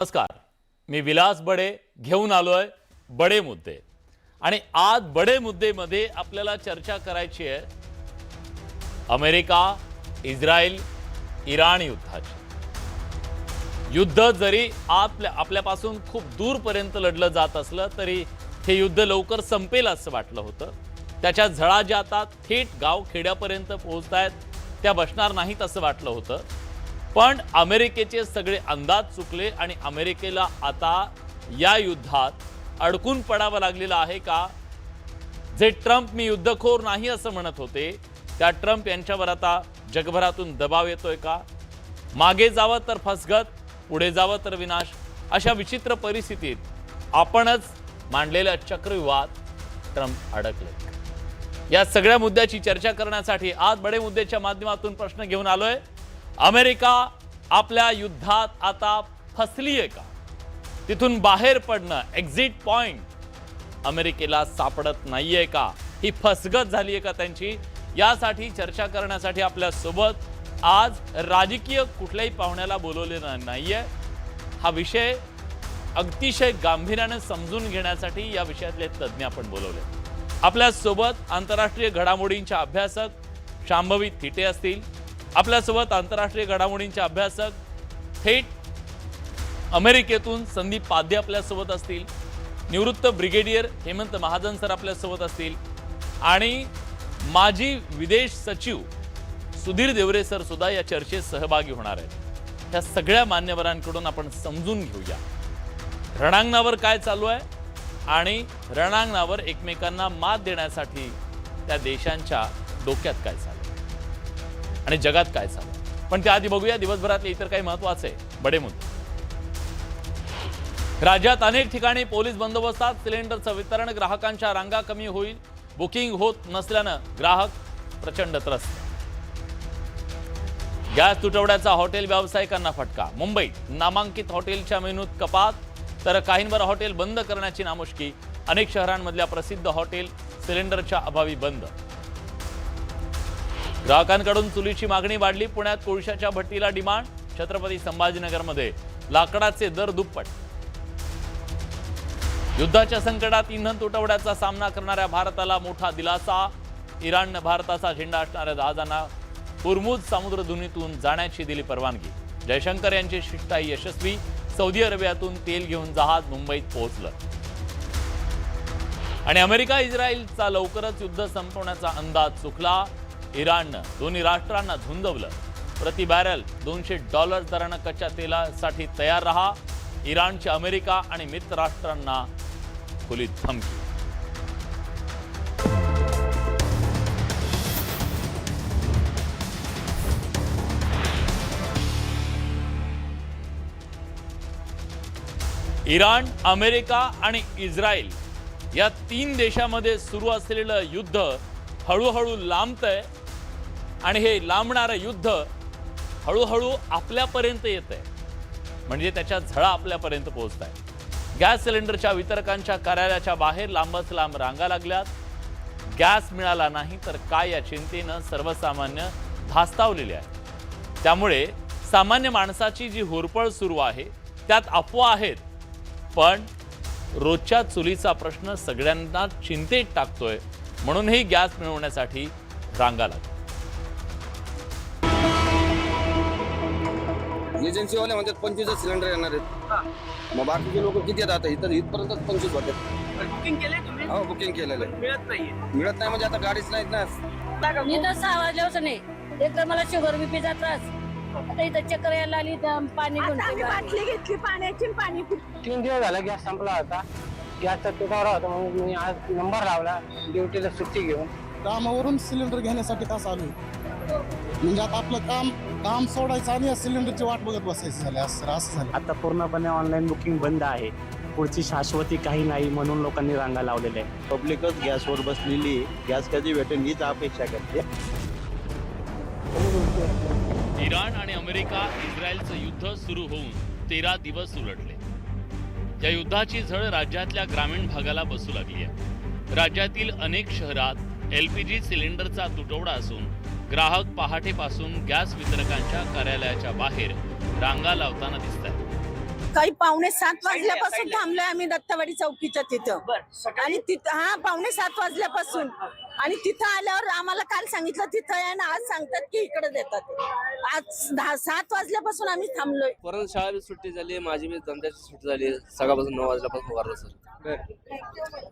नमस्कार, मी विलास बडे घेऊन आलोय बडे मुद्दे आणि आज बडे मुद्देमध्ये आपल्याला चर्चा करायची आहे अमेरिका, इस्रायल, इराण युद्धाची। युद्ध जरी आपल्यापासून खूप दूरपर्यंत लढलं जात असलं तरी हे युद्ध लवकर संपेल असं वाटलं होतं। त्याच्या झळा ज्या आता थेट गाव खेड्यापर्यंत पोहोचतायत त्या बसणार नाहीत असं वाटलं होतं। पण अमेरिकेचे सगळे अंदाज चुकले आणि अमेरिकेला आता या युद्धात अडकून पडावं लागलेलं आहे का? जे ट्रम्प मी युद्धखोर नाही असं म्हणत होते त्या ट्रम्प यांच्यावर आता जगभरातून दबाव येतोय का? मागे जावं तर फसगत, पुढे जावं तर विनाश, अशा विचित्र परिस्थितीत आपणच मांडलेल्या चक्रव्यूहात ट्रम्प अडकले। या सगळ्या मुद्द्याची चर्चा करण्यासाठी आज बडे मुद्द्याच्या माध्यमातून प्रश्न घेऊन आलोय। अमेरिका आपल्या युद्धात आता फसली आहे का? तिथून बाहेर पडणं, एक्झिट पॉइंट अमेरिकेला सापडत नाहीये का? ही फसगत झाली आहे का त्यांची? यासाठी चर्चा करण्यासाठी आपल्या सोबत आज राजकीय कुठल्याही पाहुण्याला बोलवलेलं नाहीये। हा विषय अतिशय गांभीर्याने समजून घेण्यासाठी या विषयातले तज्ञ आपण बोलवले। आपल्या सोबत आंतरराष्ट्रीय घडामोडींचे अभ्यासक शांभवी थिटे असतील, आपल्यासोबत आंतरराष्ट्रीय घडामोडींचे अभ्यासक थेट अमेरिकेतून संदीप पाध्ये आपल्यासोबत असतील, निवृत्त ब्रिगेडियर हेमंत महाजन सर आपल्यासोबत असतील आणि माजी विदेश सचिव सुधीर देवरे सर सुद्धा या चर्चेत सहभागी होणार आहेत। या सगळ्या मान्यवरांकडून आपण समजून घेऊया रणांगणावर काय चालू आहे आणि रणांगणावर एकमेकांना मात देण्यासाठी त्या देशांच्या डोक्यात काय चालू आणि जगात काय चालू। पण त्याआधी बघूया दिवसभरातले इतर काही महत्त्वाचे बडे मुद्दे। राज्यात अनेक ठिकाणी पोलीस बंदोबस्तात सिलेंडरचं वितरण, ग्राहकांच्या रांगा कमी होईल, बुकिंग होत नसल्यानं ग्राहक प्रचंड त्रस्त। गॅस तुटवड्याचा हॉटेल व्यावसायिकांना फटका, मुंबईत नामांकित हॉटेलच्या मेनूत कपात तर काहींवर हॉटेल बंद करण्याची नामुष्की, अनेक शहरांमधल्या प्रसिद्ध हॉटेल सिलेंडरच्या अभावी बंद। ग्राहकांकडून चुलीची मागणी वाढली, पुण्यात कोळशाच्या भट्टीला डिमांड, छत्रपती संभाजीनगरमध्ये लाकडाचे दर दुप्पट। युद्धाच्या संकटात इंधन तुटवड्याचा सामना करणाऱ्या भारताला मोठा दिलासा, इराणनं भारताचा झेंडा असणाऱ्या जहाजांना हुर्मुझ सामुद्रधुनीतून जाण्याची दिली परवानगी। जयशंकर यांची शिष्टाई यशस्वी, सौदी अरेबियातून तेल घेऊन जहाज मुंबईत पोहोचलं। आणि अमेरिका इस्रायलचा लवकरच युद्ध संपवण्याचा अंदाज चुकला, इराणनं दोन्ही राष्ट्रांना झुंजवलं। प्रति बॅरल $200 दरानं कच्च्या तेलासाठी तयार रहा, इराणची अमेरिका आणि मित्र राष्ट्रांना खुली धमकी। इराण, अमेरिका आणि इस्रायल या तीन देशांमध्ये सुरू असलेलं युद्ध हळूहळू लांबतंय आणि हे लांबणारं युद्ध हळूहळू आपल्यापर्यंत येतंय, म्हणजे त्याच्या झळा आपल्यापर्यंत पोहोचतायत। गॅस सिलेंडरच्या वितरकांच्या कार्यालयाच्या बाहेर लांबच लांब रांगा लागल्यात। गॅस मिळाला नाही तर काय या चिंतेनं सर्वसामान्य धास्तावलेले आहेत। त्यामुळे सामान्य माणसाची जी होरपळ सुरू आहे त्यात अफवा आहेत, पण रोजच्या चुलीचा प्रश्न सगळ्यांना चिंतेत टाकतोय, म्हणूनही गॅस मिळवण्यासाठी रांगा लागतात। एजन्सीवाले म्हणतात 25 सिलेंडर येणार आहेत, मग बाकीचे लोक किती येतात? इथं इथपर्यंत 25 होते। बुकिंग केले तुम्ही? हो, बुकिंग केलेलं आहे। मिळत नाहीये। मिळत नाही म्हणजे आता गाडीच नाहीत ना। मी तर 6 वाजल्यापासून नाही, एक तर मला शुगर बीपीचा त्रास, आता इथं चक्कर यायला लागली, पाणी घेऊन बाटली घेतली पाण्याची, पाणी 3 दिवस झाला गॅस संपला होता, गॅसचा तुटवडा होता, म्हणून मी आज नंबर लावला ड्युटीला सुट्टी घेऊन कामावरून सिलेंडर घेण्यासाठी तास आलोय। म्हणजे आता आपलं काम सोडायचं आणि सिलेंडरची वाट बघत बसायचं झालं, असं झालं। आता पूर्णपणे ऑनलाईन बुकिंग बंद आहे, पुढची शाश्वती काही नाही म्हणून लोकांनी रांगा लावलेल्या आहे। पब्लिकच गॅसवर बसलेली, गॅस कधी भेटेल हीच अपेक्षा करते। इराण आणि अमेरिका इस्रायलचं युद्ध सुरू होऊन 13 दिवस उलटले। या युद्धाची झळ राज्यातल्या ग्रामीण भागाला बसू लागली आहे। राज्यातील अनेक शहरात LPG सिलेंडरचा तुटवडा असून ग्राहक पहाटेपासून गॅस वितरकांच्या कार्यालयाच्या बाहेर रांगा लावताना दिसतात। काही 6:45 वाजल्यापासून थांबलोय आम्ही दत्तवाडी चौकीच्या तिथं आणि तिथं 6:45 वाजल्यापासून आणि तिथं आल्यावर आम्हाला काल सांगितलं तिथं आहे ना, आज सांगतात की इकडे देतात. आज 7 वाजल्यापासून आम्ही थांबलोय. परत शाळेत सुट्टी झाली, माझी बी धंद्याची सुट्टी झाली. सकाळपासून 9 वाजल्यापासून उभारलो सर.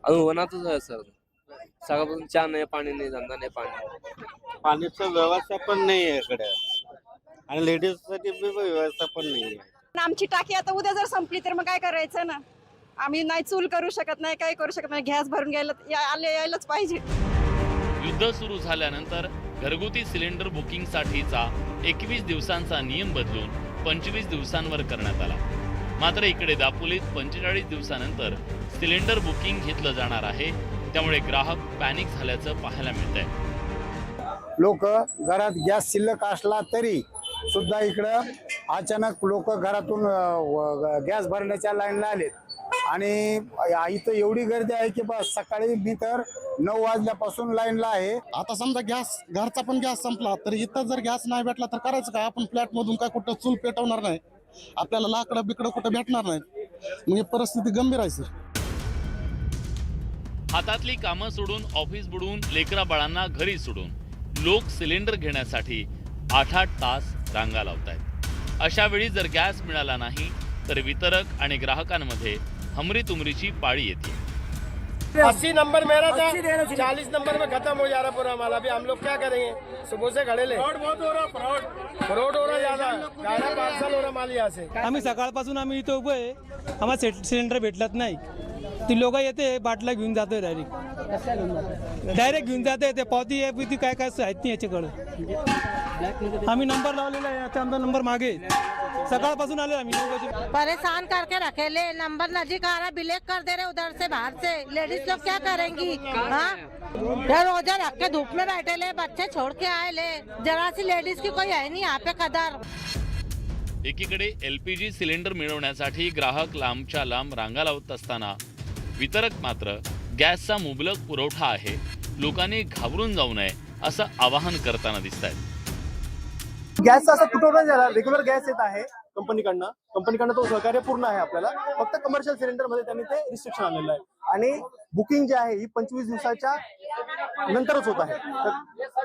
अजून होणारच आहे सर. सकाळपासून चहा नाही, पाणी नाही, धंदा नाही, पाणी. पाण्याचं व्यवस्था पण नाही आहे इकडे आणि लेडीजसाठी व्यवस्था पण नाही आहे. आमची टाकी आता उद्या जर संपली तर मग काय करायचं ना. आम्ही नाही चूल करू शकत नाही, काही करू शकत नाही. गॅस भरून यायलाच पाहिजे. युद्ध सुरू झाल्यानंतर घरगुती सिलेंडर बुकिंगसाठीचा 21 दिवसांचा नियम बदलून 25 दिवसांवर करण्यात आला. मात्र इकडे दापोलीत 45 दिवसानंतर सिलेंडर बुकिंग घेतलं जाणार आहे. त्यामुळे ग्राहक पॅनिक झाल्याचं पाहायला मिळतंय. लोक घरात गॅस शिल्लक असला तरी सुद्धा इकडं अचानक लोक घरातून गॅस भरण्याच्या लाईनला आलेत आणि इथं एवढी गर्दी आहे की बस सकाळी मी तर 9 वाजल्यापासून लाईनला आहे. आता समजा गॅस घरचा पण गॅस संपला तर इथं जर गॅस नाही भेटला तर करायचं काय. आपण फ्लॅट मधून काय कुठं चूल पेटवणार नाही, आपल्याला लाकडं बिकडं कुठं भेटणार नाही. म्हणजे परिस्थिती गंभीर आहे सर. हातातली कामं सोडून, ऑफिस बुडून, लेकरा बाळांना घरी सोडून लोक सिलेंडर घेण्यासाठी 8-8 तास रांगा लावतायत. अशा वेळी जर गॅस मिळाला नाही तर वितरक आणि ग्राहकांमध्ये हमरीतुमरीची पाळी येते. 80 नंबर मेरा था, 40 नंबर में खत्म हो जा रहा पूरा माल. अभी हम लोग क्या करेंगे? सुबह से खड़े ले. फ्रॉड हो रहा ज्यादा. 5 साल हो रहा माल यहाँ से. आम्ही सकाळपासून आम्ही इथं उभं आहे. आम्हाला सिलेंडर भेटलत नाही. ती लोक येते बाटला घेऊन जाते डायरेक्ट घेऊन जाते. ते पावती आहे बिती काय काय आहेत नाही याच्याकडे. आम्ही नंबर लावलेला आहे, याचा आमचा नंबर मागे. सकाळपासून आले आम्ही 9 बजे. परेशान करके रखेले. नंबर नजदीक आ रहा, ब्लैक कर दे रहे उधर से बाहर से. लेडीज लोग क्या करेंगी? रोजा रख के धूप में बैठे ले, बच्चे छोड़ के आए ले. जरा सी लेडीज की कोई है नहीं यहाँ पे कदर. एकीकडे LPG सिलेंडर मिळवण्यासाठी ग्राहक लांबच्या लांब रांगा लावत असताना वितरक मात्र गॅसचा मुबलक पुरवठा आहे, लोकांनी घाबरून जाऊ नये असं आवाहन करताना दिसत आहेत. गॅसचा असा तुटवडा झाला. रेग्युलर गॅस येत आहे कंपनीकडनं तो सहकार्य पूर्ण आहे आपल्याला. फक्त कमर्शियल सिलेंडर मध्ये त्यांनी ते रिस्ट्रिक्शन आणलेलं आहे आणि बुकिंग जी आहे ही 25 दिवसाच्या नंतरच होत आहे. तर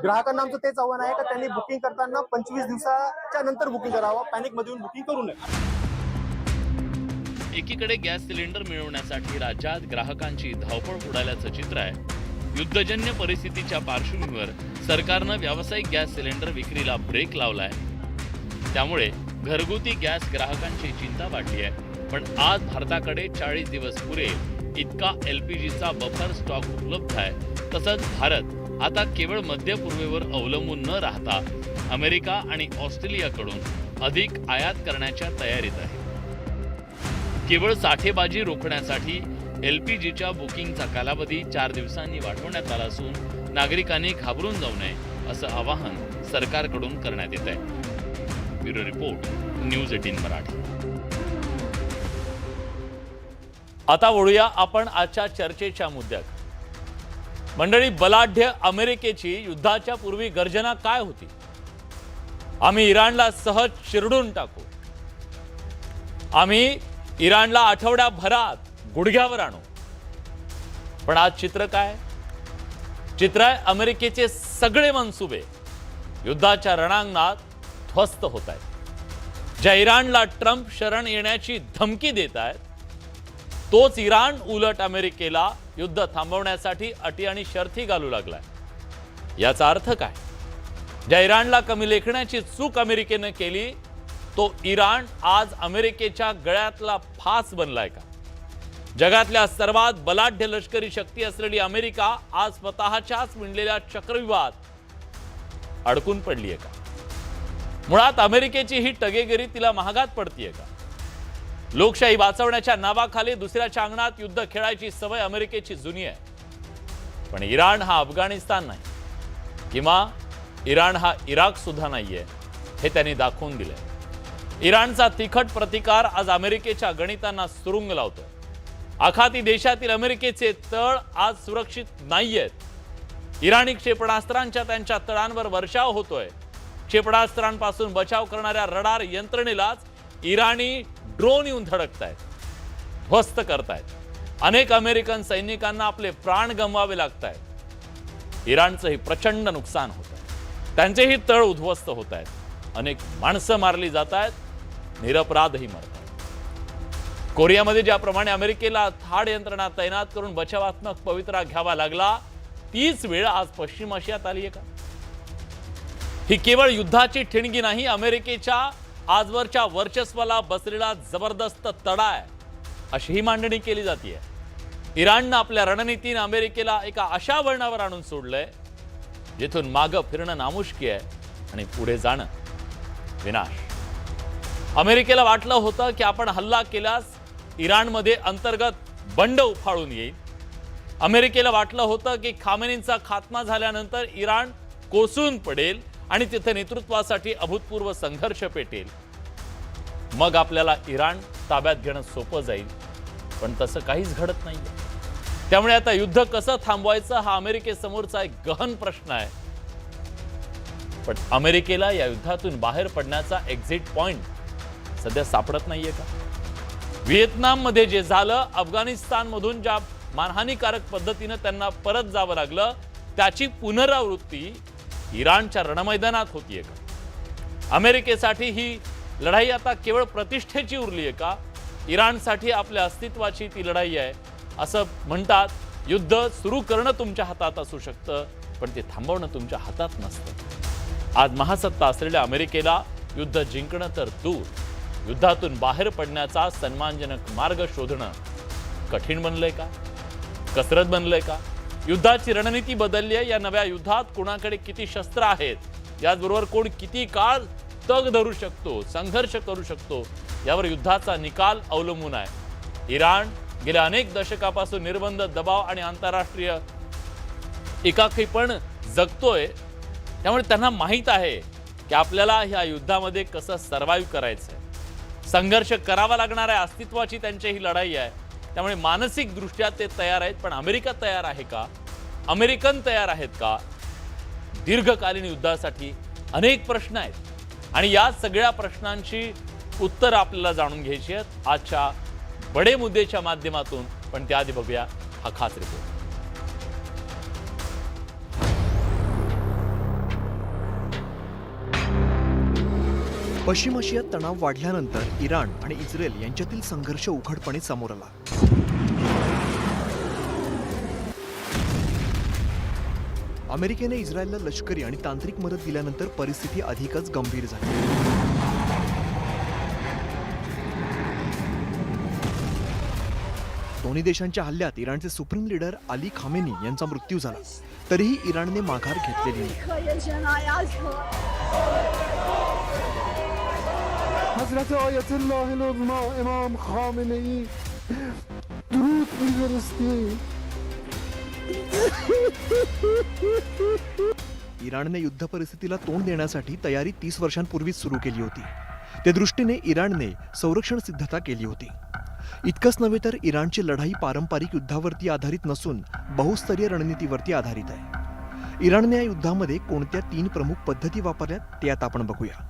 ग्राहकांना आमचं तेच आव्हान आहे का त्यांनी बुकिंग करताना 25 दिवसाच्या नंतर बुकिंग करावं, पॅनिक मध्ये येऊन बुकिंग करू नये. एकीकडे गॅस सिलेंडर मिळवण्यासाठी राज्यात ग्राहकांची धावपळ उडाल्याचं चित्र आहे. युद्धजन्य परिस्थितीच्या पार्श्वभूमीवर सरकारनं व्यावसायिक गॅस सिलेंडर विक्रीला ब्रेक लावलाय. त्यामुळे घरगुती गॅस ग्राहकांची चिंता वाढली आहे. पण आज भारताकडे 40 दिवस पुरेल इतका LPGचा बफर स्टॉक उपलब्ध आहे. तसंच भारत आता केवळ मध्य पूर्वेवर अवलंबून न राहता अमेरिका आणि ऑस्ट्रेलियाकडून अधिक आयात करण्याच्या तयारीत आहे. केवळ साठेबाजी रोखण्यासाठी LPGच्या बुकिंगचा कालावधी 4 दिवसांनी वाढवण्यात आला असून नागरिकांनी घाबरून जाऊ नये असं आवाहन सरकारकडून करण्यात येत आहे. Bureau report, news 18 Marathi. आता वळूया आपण आजच्या चर्चेच्या मुद्द्यात. मंडळी, बलाढ्य अमेरिकेची युद्धाच्या पूर्वी गर्जना काय होती? आम्ही इराणला सहज चिरडून टाकू, आम्ही इराणला आठवड्याभरात गुडघ्यावर आणू. पण आज चित्र काय? चित्र आहे अमेरिकेचे सगळे मनसुबे युद्धाच्या रणांगणात ध्वस्त होत आहेत. ज्या इराणला ट्रम्प शरण येण्याची धमकी देत आहेत, तोच इराण उलट अमेरिकेला युद्ध थांबवण्यासाठी अटी आणि शर्थी घालू लागलाय. याचा अर्थ काय? ज्या इराणला कमी लेखण्याची चूक अमेरिकेनं केली, तो इराण आज अमेरिकेच्या गळ्यातला फास बनलाय का? जगातल्या सर्वात बलाढ्य लष्करी शक्ती असलेली अमेरिका आज स्वतःच्याच विणलेल्या चक्रव्यूहात अडकून पडलीये का? मुळात अमेरिकेची ही टगेगिरी तिला महागात पडतीये का? लोकशाही वाचवण्याच्या नावाखाली दुसऱ्याच्या अंगणात युद्ध खेळायची सवय अमेरिकेची जुनी आहे. पण इराण हा अफगाणिस्तान नाही, किंवा इराण हा इराक सुद्धा नाहीये, हे त्यांनी दाखवून दिलंय. इराणचा तिखट प्रतिकार आज अमेरिकेच्या गणितांना सुरुंग लावतोय. आखाती देशातील अमेरिकेचे तळ आज सुरक्षित नाहीयेत. इराणी क्षेपणास्त्रांच्या त्यांच्या तळांवर वर्षाव होतोय. क्षेपणास्त्रांपासून बचाव करणाऱ्या रडार यंत्रणेलाच इराणी ड्रोन येऊन धडकतायत, ध्वस्त करतायत. अनेक अमेरिकन सैनिकांना आपले प्राण गमवावे लागत आहेत. इराणचंही प्रचंड नुकसान होत आहे, त्यांचेही तळ उद्ध्वस्त होत आहेत. अनेक माणसं मारली जात आहेत, निरपराधही मरत आहेत. कोरियामध्ये ज्याप्रमाणे अमेरिकेला थाड यंत्रणा तैनात करून बचावात्मक पवित्रा घ्यावा लागला, तीच वेळ आज पश्चिम आशियात आली आहे का? ही केवळ युद्धाची ठिणगी नाही, अमेरिकेच्या आजवरच्या वर्चस्वाला बसलेला जबरदस्त तडा आहे, अशी ही मांडणी केली जाते. इराणनं आपल्या रणनीतीने अमेरिकेला एका अशा वळणावर आणून सोडलंय जिथून मागं फिरणं नामुष्की आहे आणि पुढे जाणं विनाश. अमेरिकेला वाटलं होतं की आपण हल्ला केल्यास इराणमध्ये अंतर्गत बंड उफाळून येईल. अमेरिकेला वाटलं होतं की खामेनींचा खात्मा झाल्यानंतर इराण कोसळून पडेल आणि तिथे नेतृत्वासाठी अभूतपूर्व संघर्ष पेटेल. मग आपल्याला इराण ताब्यात घेणं सोपं जाईल, पण तसं काहीच घडत नाहीये. त्यामुळे आता युद्ध कसं थांबवायचं हा अमेरिकेसमोरचा एक गहन प्रश्न आहे. पण अमेरिकेला या युद्धातून बाहेर पडण्याचा एक्झिट पॉइंट सध्या सापडत नाहीये का? व्हिएतनाममध्ये जे झालं, अफगाणिस्तानमधून ज्या मानहानीकारक पद्धतीनं त्यांना परत जावं लागलं, त्याची पुनरावृत्ती इराणच्या रणमैदानात होतीये का? अमेरिकेसाठी ही लढाई आता केवळ प्रतिष्ठेची उरली आहे का? इराणसाठी आपल्या अस्तित्वाची ती लढाई आहे. असं म्हणतात, युद्ध सुरू करणं तुमच्या हातात असू शकतं, पण ते थांबवणं तुमच्या हातात नसतं. आज महासत्ता असलेल्या अमेरिकेला युद्ध जिंकणं तर दूर, युद्धातून बाहेर पडण्याचा सन्मानजनक मार्ग शोधणं कठीण बनलंय का? कसरत बनलंय का? युद्धाची रणनीती बदलली आहे. या नव्या युद्धात कोणाकडे किती शस्त्र आहेत, याचबरोबर कोण किती काळ तग धरू शकतो, संघर्ष करू शकतो, यावर युद्धाचा निकाल अवलंबून आहे. इराण गेल्या अनेक दशकापासून निर्बंध, दबाव आणि आंतरराष्ट्रीय एकाकीपण जगतोय. त्यामुळे त्यांना माहीत आहे की आपल्याला ह्या युद्धामध्ये कसं सर्व्हाइव्ह करायचंय. संघर्ष करावा लागणार आहे, अस्तित्वाची त्यांची ही लढाई आहे. त्यामुळे मानसिकदृष्ट्या ते तयार आहेत. पण अमेरिका तयार आहे का? अमेरिकन तयार आहेत का? दीर्घकालीन युद्धासाठी अनेक प्रश्न आहेत आणि या सगळ्या प्रश्नांची उत्तर आपल्याला जाणून घ्यायची आहेत आजच्या बडे मुद्देच्या माध्यमातून. पण त्याआधी बघूया हा खास रिपोर्ट. पश्चिम आशियात तणाव वाढल्यानंतर इराण आणि इस्रायल यांच्यातील संघर्ष उघडपणे समोर आला. अमेरिकेने इस्रायलला लष्करी आणि तांत्रिक मदत दिल्यानंतर परिस्थिती अधिकच गंभीर झाली. दोन्ही देशांच्या हल्ल्यात इराणचे सुप्रीम लीडर अली खामेनी यांचा मृत्यू झाला, तरीही इराणने माघार घेतलेली नाही. हजरत आयतुल्लाह उलमा इमाम खामेनी दुरूद मिळवते. इराणने युद्ध परिस्थितीला तोंड देण्यासाठी तयारी 30 वर्षांपूर्वीच सुरू केली होती. त्या दृष्टीने इराणने संरक्षण सिद्धता केली होती. इतकंच नव्हे तर इराणची लढाई पारंपरिक युद्धावरती आधारित नसून बहुस्तरीय रणनीतीवरती आधारित आहे. इराणने या युद्धामध्ये कोणत्या 3 प्रमुख पद्धती वापरल्यात ते आता आपण बघूया.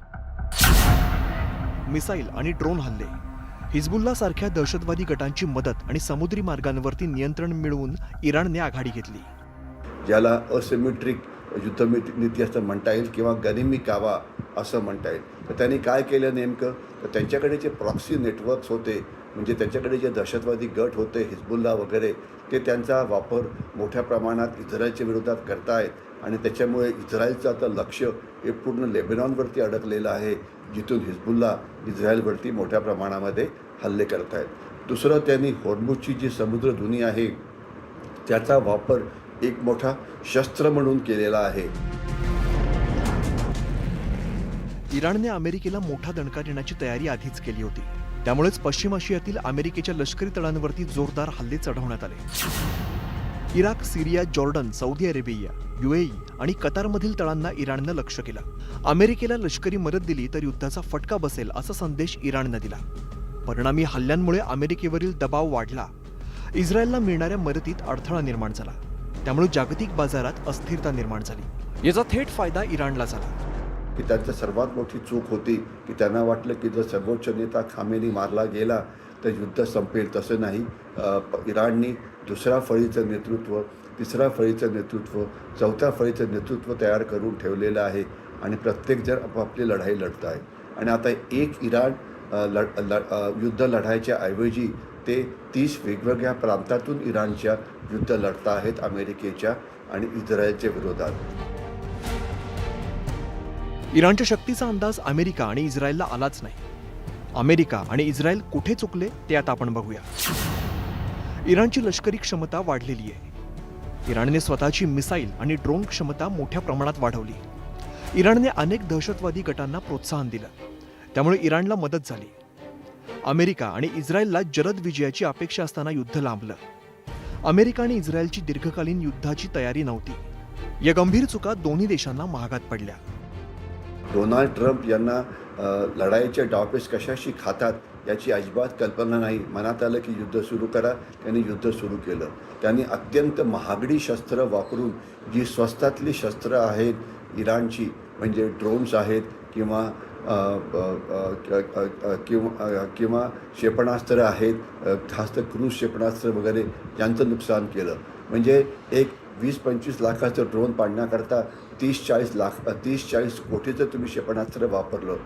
मिसाईल आणि ड्रोन हल्ले, हिजबुल्ला सारख्या दहशतवादी गटांची मदत आणि समुद्री मार्गांवरती नियंत्रण मिळवून इराणने आघाडी घेतली. ज्याला असिमेट्रिक युद्धनीती असं म्हणता येईल किंवा गनिमी कावा असं म्हणता येईल. तर त्यांनी काय केलं नेमकं, तर त्यांच्याकडे जे प्रॉक्सी नेटवर्क्स होते, म्हणजे त्यांच्याकडे जे दहशतवादी गट होते हिजबुल्ला वगैरे, ते त्यांचा वापर मोठ्या प्रमाणात इस्रायलच्या विरोधात करतायत आणि त्याच्यामुळे इस्रायलचं आता लक्ष हे पूर्ण लेबनॉनवरती अडकलेलं आहे, जिथून हिजबुल्ला इस्रायलवरती मोठ्या प्रमाणामध्ये हल्ले करत आहेत. दुसरं, त्यांनी होर्मुझची जी समुद्रधुनी आहे त्याचा वापर एक मोठा शस्त्र म्हणून केलेला आहे. इराणने अमेरिकेला मोठा दणका देण्याची तयारी आधीच केली होती. त्यामुळेच पश्चिम आशियातील अमेरिकेच्या लष्करी तळांवरती जोरदार हल्ले चढवण्यात आले. इराक, सिरिया, जॉर्डन, सौदी अरेबिया, UAE आणि कतारमधील तळांना इराणनं लक्ष केलं. अमेरिकेला लष्करी मदत दिली तर युद्धाचा फटका बसेल असा संदेश इराणनं दिला. परिणामी हल्ल्यांमुळे अमेरिकेवरील दबाव वाढला. इस्रायलला मिळणाऱ्या मदतीत अडथळा निर्माण झाला. त्यामुळे जागतिक बाजारात अस्थिरता निर्माण झाली. याचा थेट फायदा इराणला झाला. की त्यांचं सर्वात मोठी चूक होती की त्यांना वाटलं की जर सर्वोच्च नेता खामेनी मारला गेला तर युद्ध संपेल. तसं नाही. इराणनी दुसऱ्या फळीचं नेतृत्व, तिसऱ्या फळीचं नेतृत्व, चौथ्या फळीचं नेतृत्व तयार करून ठेवलेलं आहे आणि प्रत्येकजण आपापली लढाई लढत आहे. आणि आता एक इराण युद्ध लढायच्या ऐवजी ते 30 वेगवेगळ्या प्रांतातून इराणच्या युद्ध लढत आहेत अमेरिकेच्या आणि इस्रायलच्या विरोधात. इराणच्या शक्तीचा अंदाज अमेरिका आणि इस्रायलला आलाच नाही. अमेरिका आणि इस्रायल कुठे चुकले ते आता आपण बघूया. इराणची लष्करी क्षमता वाढलेली आहे. इराणने स्वतःची मिसाईल आणि ड्रोन क्षमता मोठ्या प्रमाणात वाढवली. इराणने अनेक दहशतवादी गटांना प्रोत्साहन दिलं, त्यामुळे इराणला मदत झाली. अमेरिका आणि इस्रायलला जलद विजयाची अपेक्षा असताना युद्ध लांबलं. अमेरिका आणि इस्रायलची दीर्घकालीन युद्धाची तयारी नव्हती. या गंभीर चुका दोन्ही देशांना महागात पडल्या. डोनाल्ड ट्रम्प यांना लढाईचे डावपेच कशाशी खातात याची अजिबात कल्पना नाही. मनात आलं की युद्ध सुरू करा, त्यांनी युद्ध सुरू केलं. त्यांनी अत्यंत महागडी शस्त्र वापरून जी स्वस्तातली शस्त्र आहेत इराणची, म्हणजे ड्रोन्स आहेत किंवा किंवा क्षेपणास्त्र आहेत, खास तर क्रूज क्षेपणास्त्र वगैरे, यांचं नुकसान केलं. म्हणजे एक 20-25 लाखाचं ड्रोन पाडण्याकरता 30-40 कोटीचं तुम्ही क्षेपणास्त्र वापरलं.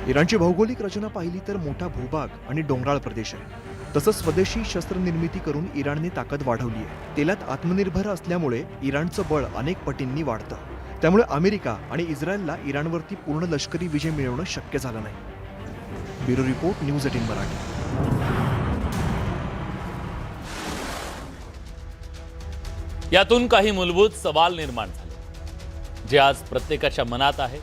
इराणची भौगोलिक रचना पाहिली तर मोठा भूभाग आणि डोंगराळ प्रदेश आहे. तसंच स्वदेशी शस्त्रनिर्मिती करून इराणने ताकद वाढवली आहे. तेलात आत्मनिर्भर असल्यामुळे इराणचं बळ अनेक पटींनी वाढतं. त्यामुळे अमेरिका आणि इस्रायलला इराणवरती पूर्ण लष्करी विजय मिळवणं शक्य झालं नाही. Bureau report, news 18 Marathi. यातून काही मूलभूत सवाल निर्माण झाले जे आज प्रत्येकाच्या मनात आहे.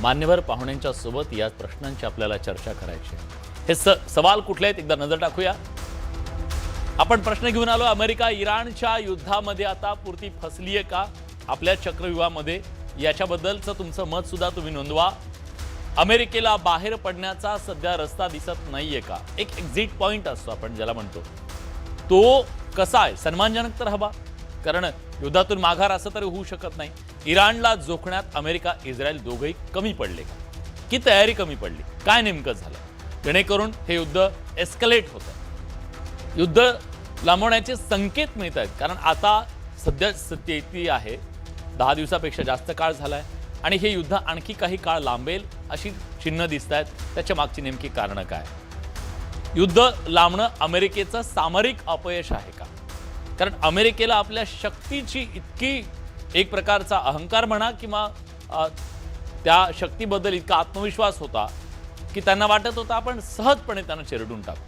मान्यवर पाहुण्यांच्या सोबत या प्रश्नांची आपल्याला चर्चा करायची आहे. हे सवाल कुठले आहेत एकदा नजर टाकूया. आपण प्रश्न घेऊन आलो, अमेरिका इराणच्या युद्धामध्ये आता पुरती फसली आहे का आपल्या चक्रव्यूहामध्ये, याच्याबद्दलचं तुमचं मत सुद्धा तुम्ही नोंदवा. अमेरिकेला बाहेर पडण्याचा सध्या रस्ता दिसत नाहीये का? एक एक्झिट पॉइंट असतो आपण ज्याला म्हणतो, तो कसा आहे? सन्मानजनक तर हवा, कारण युद्धातून माघार असं तरी होऊ शकत नाही. इराणला जोखण्यात अमेरिका इस्रायल दोघंही कमी पडले का, की तयारी कमी पडली? काय नेमकं झालं जेणेकरून हे युद्ध एस्कलेट होतं, युद्ध लांबवण्याचे संकेत मिळत आहेत? कारण आता सध्या स्थिती आहे 10 दिवसापेक्षा जास्त काळ झालाय आणि हे युद्ध आणखी काही काळ लांबेल अशी चिन्ह दिसत आहेत. त्याच्या मागची नेमकी कारणं काय? युद्ध लांबणं अमेरिकेचं सामरिक अपयश आहे का? कारण अमेरिकेला आपल्या शक्तीची इतकी एक प्रकारचा अहंकार म्हणा किंवा त्या शक्तीबद्दल इतका आत्मविश्वास होता की त्यांना वाटत होतं आपण सहजपणे त्यांना चिरडून टाकू.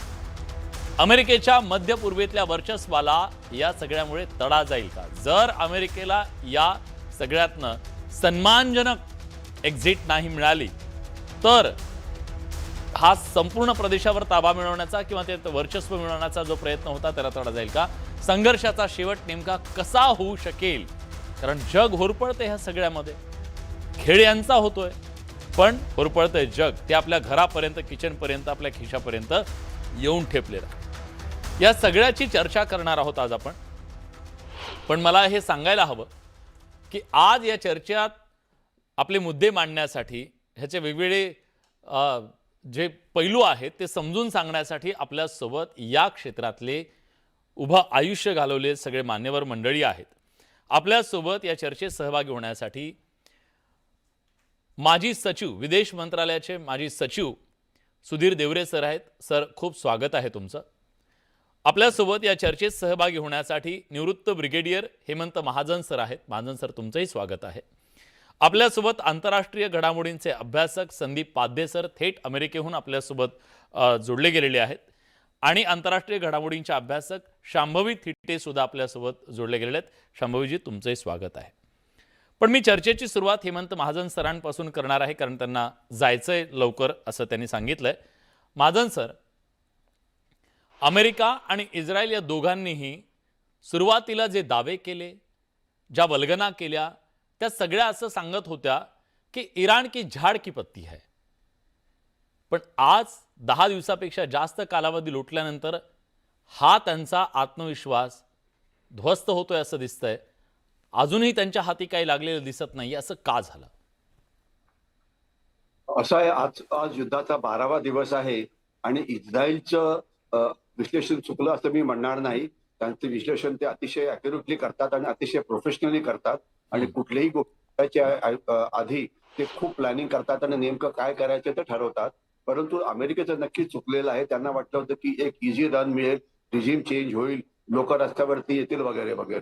अमेरिकेच्या मध्य पूर्वेतल्या वर्चस्वाला या सगळ्यामुळे तडा जाईल का? जर अमेरिकेला या सगळ्यातनं सन्मानजनक एक्झिट नाही मिळाली तर हा संपूर्ण प्रदेशावर ताबा मिळवण्याचा किंवा ते वर्चस्व मिळवण्याचा जो प्रयत्न होता त्याला तडा जाईल का? संघर्षाचा शेवट नेमका कसा होऊ शकेल? कारण जग होरपळते ह्या सगळ्यामध्ये. खेळ यांचा होतोय पण होरपळतंय जग. ते आपल्या घरापर्यंत, किचनपर्यंत, आपल्या खिशापर्यंत येऊन ठेपलेलं. या सगळ्याची चर्चा करणार आहोत आज आपण. पण मला हे सांगायला हवं की आज या चर्चेत आपले मुद्दे मांडण्यासाठी ह्याचे वेगवेगळे जे पैलू आहेत ते समजून सांगण्यासाठी आपल्यासोबत या क्षेत्रातले उभं आयुष्य घालवले सगळे मान्यवर मंडळी आहेत. आपल्यासोबत या चर्चेत सहभागी होण्यासाठी माजी सचिव, विदेश मंत्रालयाचे माजी सचिव सुधीर देवरे सर आहेत. सर, खूप स्वागत आहे तुमचं. आपल्यासोबत या चर्चेत सहभागी होण्यासाठी निवृत्त ब्रिगेडियर हेमंत महाजन सर आहेत. महाजन सर, तुमचंही स्वागत आहे. आपल्यासोबत आंतरराष्ट्रीय घडामोडींचे अभ्यासक संदीप पाध्ये सर थेट अमेरिकेहून आपल्यासोबत जोडले गेलेले आहेत. आणि आंतरराष्ट्रीय घडामोडींचे अभ्यासक शांभवी थिटे सुद्धा आपल्यासोबत जोडले गेलेले आहेत. शांभवीजी, तुमचंही स्वागत आहे. पण मी चर्चेची सुरुवात हेमंत महाजन सरांपासून करणार आहे कारण त्यांना जायचंय लवकर असं त्यांनी सांगितलंय. महाजन सर, अमेरिका आणि इस्रायल या दोघांनीही सुरुवातीला जे दावे केले, ज्या वल्गना केल्या, त्या सगळ्या असं सांगत होत्या की इराण की झाड की पत्ती है. पण आज 10 दिवसापेक्षा जास्त कालावधी लोटल्यानंतर हा त्यांचा आत्मविश्वास ध्वस्त होतोय असं दिसतंय. अजूनही त्यांच्या हाती काही लागलेलं दिसत नाही. असं का झालं? असं आहे, आज युद्धाचा 12वा दिवस आहे आणि इस्रायलचं विश्लेषण चुकलं असं मी म्हणणार नाही. त्यांचं विश्लेषण ते अतिशय अॅक्युरेटली करतात आणि अतिशय प्रोफेशनली करतात आणि कुठल्याही गोष्टीच्या आधी ते खूप प्लॅनिंग करतात आणि नेमकं काय करायचं ते ठरवतात. परंतु अमेरिकेचं नक्कीच चुकलेलं आहे. त्यांना वाटलं होतं की एक इझी रन मिळेल, रिझिम चेंज होईल, लोक रस्त्यावरती येतील वगैरे वगैरे.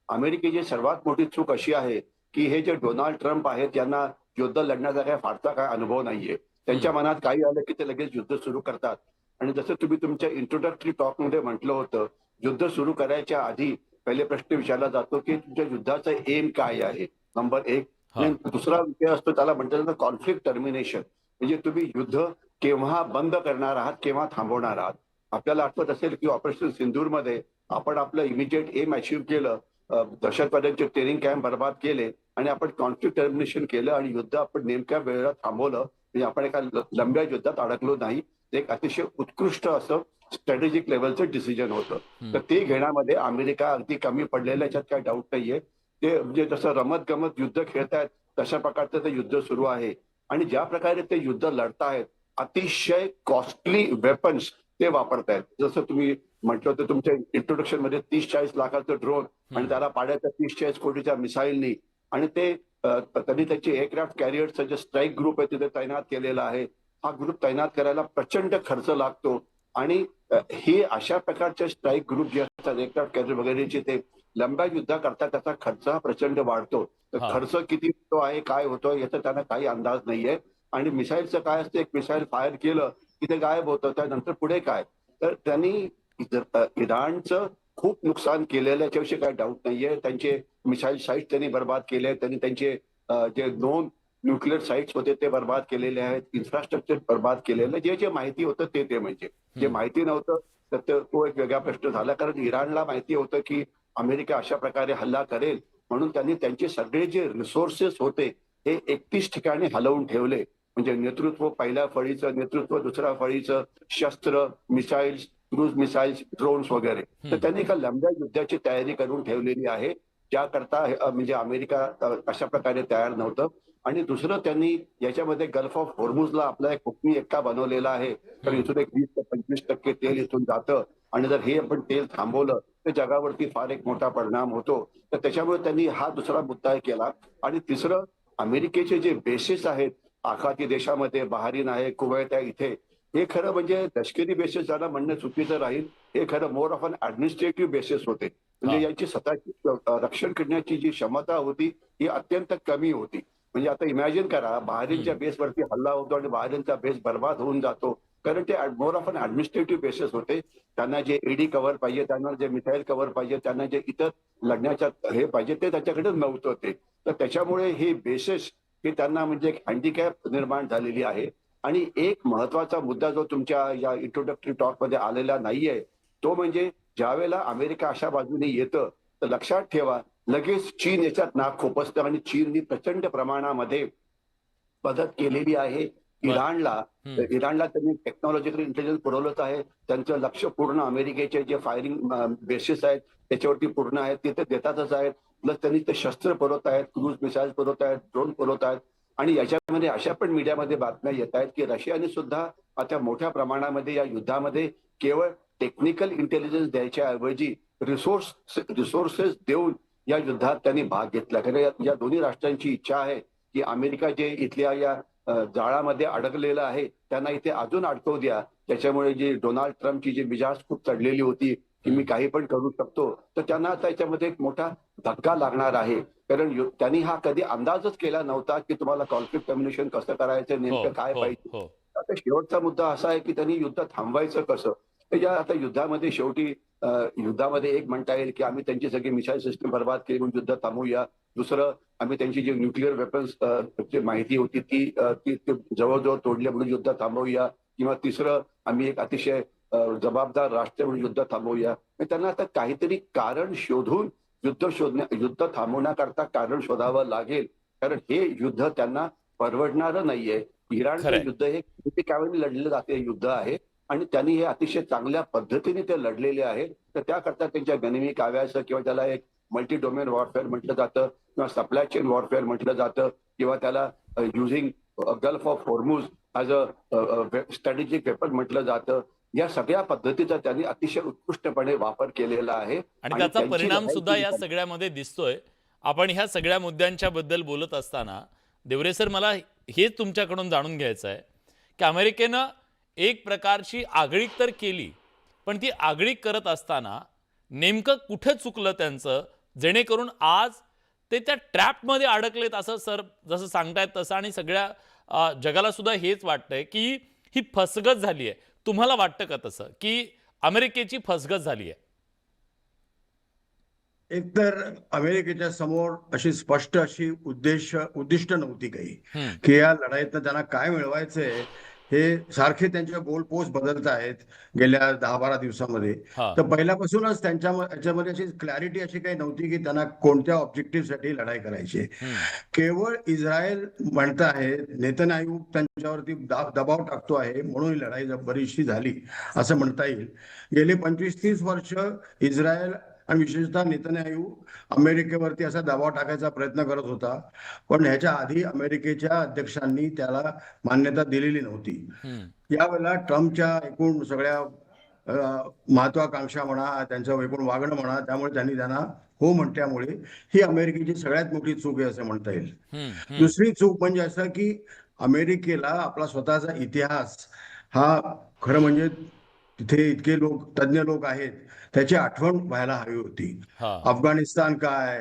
अमेरिकेची सर्वात मोठी चूक अशी आहे की हे जे डोनाल्ड ट्रम्प आहेत यांना युद्ध लढण्याचा काय फारसा काय अनुभव नाहीये. त्यांच्या मनात काही आलं की ते लगेच युद्ध सुरू करतात. आणि जसं तुम्ही तुमच्या इंट्रोडक्टरी टॉक मध्ये म्हटलं होतं, युद्ध सुरू करायच्या आधी पहिले प्रश्न विचारला जातो की तुमच्या युद्धाचं एम काय आहे, नंबर 1. आणि दुसरा विषय असतो त्याला म्हणतात कॉन्फ्लिक्ट टर्मिनेशन, म्हणजे तुम्ही युद्ध केव्हा बंद करणार आहात, केव्हा थांबवणार आहात. आपल्याला आठवत असेल की ऑपरेशन सिंदूरमध्ये आपण आपलं इमिजिएट एम अचीव्ह केलं, दहशतवाद्यांचे ट्रेनिंग कॅम्प बर्बाद केले आणि आपण कॉन्फ्लिक्ट टर्मिनेशन केलं आणि युद्ध आपण नेमक्या वेळेला थांबवलं. म्हणजे आपण एका लंब्या युद्धात अडकलो नाही. एक अतिशय उत्कृष्ट असं स्ट्रॅटेजिक लेवलचं डिसिजन होतं. तर ते घेण्यामध्ये अमेरिका अगदी कमी पडलेल्या याच्यात काही डाऊट नाहीये. ते म्हणजे जसं रमत गमत युद्ध खेळतायत तशा प्रकारचं ते युद्ध सुरू आहे आणि ज्या प्रकारे ते युद्ध लढतायत अतिशय कॉस्टली वेपन्स ते वापरतायत. जसं तुम्ही म्हटलं होतं तुमच्या इंट्रोडक्शन मध्ये 30-40 लाखाचं ड्रोन आणि त्याला पाड्याच्या 30-40 कोटीच्या मिसाईलनी आणि ते त्यांनी त्याचे एअरक्राफ्ट कॅरियरचा जे स्ट्राईक ग्रुप आहे तिथे तैनात केलेला आहे. हा ग्रुप तैनात करायला प्रचंड खर्च लागतो आणि हे अशा प्रकारचे स्ट्राईक ग्रुप जे असतात एअरक्राफ्ट कॅरियर वगैरेचे ते लंब्या युद्ध करतात त्याचा खर्च हा प्रचंड वाढतो. तर खर्च किती होतो आहे काय होतो याचा त्यांना काही अंदाज नाहीये. आणि मिसाईलचं काय असतं, एक मिसाईल फायर केलं की ते गायब होतं, त्यानंतर पुढे काय. तर त्यांनी इराणचं खूप नुकसान केलेलं याच्याविषयी काही डाऊट नाहीये. त्यांचे मिसाईल साईट त्यांनी बर्बाद केले, त्यांनी त्यांचे जे 2 न्यूक्लिअर साईट्स होते ते बर्बाद केलेले आहेत, इन्फ्रास्ट्रक्चर बर्बाद केलेलं. जे माहिती होतं ते म्हणजे जे माहिती नव्हतं तर तो एक वेगळा प्रश्न झाला. कारण इराणला माहिती होतं की अमेरिका अशा प्रकारे हल्ला करेल म्हणून त्यांनी त्यांचे सगळे जे रिसोर्सेस होते हे 31 ठिकाणी हलवून ठेवले. म्हणजे नेतृत्व, पहिल्या फळीचं नेतृत्व, दुसऱ्या फळीचं शस्त्र, मिसाईल्स, क्रूज मिसाईल्स, ड्रोन्स वगैरे. तर त्यांनी एका लंब्या युद्धाची तयारी करून ठेवलेली आहे ज्याकरता म्हणजे अमेरिका अशा प्रकारे तयार नव्हतं. आणि दुसरं त्यांनी याच्यामध्ये गल्फ ऑफ होर्मुझला आपला एक हुकमी एक्का बनवलेला आहे. तर इथून एक 20 ते 25% तेल इथून जातं आणि जर हे आपण तेल थांबवलं तर जगावरती फार एक मोठा परिणाम होतो. तर त्याच्यामुळे त्यांनी हा दुसरा मुद्दा केला. आणि तिसरं, अमेरिकेचे जे बेसेस आहेत आखाती देशामध्ये, बहारीन आहे, कुवैत आहे, इथे हे खरं म्हणजे लष्करी बेसेस ज्याला म्हणणं चुकीचं राहील, हे खरं more of an administrative bases होते. म्हणजे यांची स्वतःची रक्षण करण्याची जी क्षमता होती ही अत्यंत कमी होती. म्हणजे आता इमॅजिन करा, बहारीनच्या बेसवरती हल्ला होतो आणि बहारीनचा बेस बर्बाद होऊन जातो. कारण ते more of an administrative bases होते. त्यांना जे एडी कव्हर पाहिजे, त्यांना जे मिसाईल कव्हर पाहिजे, त्यांना जे इतर लढण्याच्या हे पाहिजे ते त्याच्याकडे नव्हतं ते. तर त्याच्यामुळे हे बेसेस हे त्यांना म्हणजे एक हँडिकॅप निर्माण झालेली आहे. आणि एक महत्वाचा मुद्दा जो तुमच्या या इंट्रोडक्टरी टॉक मध्ये आलेला नाहीये तो म्हणजे ज्यावेळेला अमेरिका अशा बाजूने येतं तर लक्षात ठेवा लगेच चीन याच्यात नाक खोपसतं आणि चीननी प्रचंड प्रमाणामध्ये मदत केलेली आहे इराणला. इराणला त्यांनी टेक्नॉलॉजिकल इंटेलिजन्स पुरवलंच आहे. त्यांचं लक्ष पूर्ण अमेरिकेचे जे फायरिंग बेसिस आहेत त्याच्यावरती पूर्ण आहेत, तिथे देतातच आहेत. प्लस त्यांनी ते शस्त्र पुरवत आहेत, क्रूज मिसाईल पुरवत आहेत, ड्रोन पुरवत आहेत. आणि याच्यामध्ये अशा पण मीडियामध्ये बातम्या येत आहेत की रशियाने सुद्धा आता मोठ्या प्रमाणामध्ये या युद्धामध्ये केवळ टेक्निकल इंटेलिजन्स द्यायच्या ऐवजी रिसोर्सेस देऊन या युद्धात त्यांनी भाग घेतला. कारण या दोन्ही राष्ट्रांची इच्छा आहे की अमेरिका जे इथल्या या जाळामध्ये अडकलेलं आहे त्यांना इथे अजून अडकवू द्या. त्याच्यामुळे जी डोनाल्ड ट्रम्पची जी मिजाज खूप चढलेली होती की मी काही पण करू शकतो, तर त्यांना आता याच्यामध्ये एक मोठा धक्का लागणार आहे. कारण त्यांनी हा कधी अंदाजच केला नव्हता की तुम्हाला कॉन्फ्लिक्ट टर्मिनेशन कसं करायचं, नेमकं काय पाहिजे. आता शेवटचा मुद्दा असा आहे की त्यांनी युद्ध थांबवायचं कसं. तर या आता युद्धामध्ये शेवटी युद्धामध्ये एक म्हणता येईल की आम्ही त्यांची सगळी मिसाईल सिस्टम बर्बाद केली म्हणून युद्ध थांबवूया. दुसरं, आम्ही त्यांची जी न्यूक्लिअर वेपन्स माहिती होती ती जवळजवळ तोडली म्हणून युद्ध थांबवूया. किंवा तिसरं, आम्ही एक अतिशय जबाबदार राष्ट्र म्हणून युद्ध थांबवूया. त्यांना आता काहीतरी कारण शोधून युद्ध थांबवण्याकरता कारण शोधावं लागेल. कारण हे युद्ध त्यांना परवडणारं नाहीये. इराणचं युद्ध हे किती काळाने लढलं जाते युद्ध आहे आणि त्यांनी हे अतिशय चांगल्या पद्धतीने ते लढलेले आहेत. तर त्याकरता त्यांच्या गनिमी काव्याचं किंवा त्याला एक मल्टी डोमेन वॉरफेअर म्हटलं जातं किंवा सप्लाय चेन वॉरफेअर म्हटलं जातं किंवा त्याला using gulf of Hormuz as a strategic weapon म्हटलं जातं. या सगळ्या पद्धतीचा त्यांनी अतिशय उत्कृष्टपणे वापर केलेला आहे आणि त्याचा त्यांची परिणाम लढाई सुद्धा या जी सगळ्यामध्ये दिसतोय. आपण ह्या सगळ्या मुद्द्यांच्या बद्दल बोलत असताना देवरे सर मला हेच तुमच्याकडून जाणून घ्यायचं आहे की अमेरिकेनं एक प्रकारची आगळीक तर केली, पण ती आगळीक करत असताना नेमकं कुठे चुकलं त्यांचं, जेणेकरून आज ते त्या ट्रॅपमध्ये अडकलेत असं सर जसं सांगतायत तसं, आणि सगळ्या जगाला सुद्धा हेच वाटतंय की ही फसगत झाली आहे. तुम्हाला वाटतं का तसं की अमेरिकेची फसगत झाली आहे? एकतर अमेरिकेच्या समोर अशी स्पष्ट अशी उद्दिष्ट नव्हती काही, की या लढाईतनं त्यांना काय मिळवायचंय. हे सारखे त्यांचे गोल पोस्ट बदलत आहेत गेल्या 10-12 दिवसामध्ये. तर पहिल्यापासूनच याच्यामध्ये अशी क्लॅरिटी अशी काही नव्हती की त्यांना कोणत्या ऑब्जेक्टिव्हसाठी लढाई करायची. केवळ इस्रायल म्हणत आहे, नेतन्याहू त्यांच्यावरती दबाव टाकतो आहे म्हणून ही लढाई बरीचशी झाली असं म्हणता येईल. गेले 25-30 वर्ष इस्रायल आणि विशेषतः नेतन्याहू अमेरिकेवरती असा दबाव टाकायचा प्रयत्न करत होता, पण ह्याच्या आधी अमेरिकेच्या अध्यक्षांनी त्याला मान्यता दिलेली नव्हती. यावेळेला ट्रम्पच्या एकूण सगळ्या महत्वाकांक्षा म्हणा, त्यांचं एकूण वागणं म्हणा, त्यामुळे त्यांना हो म्हटल्यामुळे ही अमेरिकेची सगळ्यात मोठी चूक आहे असं म्हणता येईल. दुसरी चूक म्हणजे असं की अमेरिकेला आपला स्वतःचा इतिहास हा खरं म्हणजे तिथे इतके तज्ञ लोक आहेत त्याची आठवण व्हायला हवी होती. अफगाणिस्तान काय,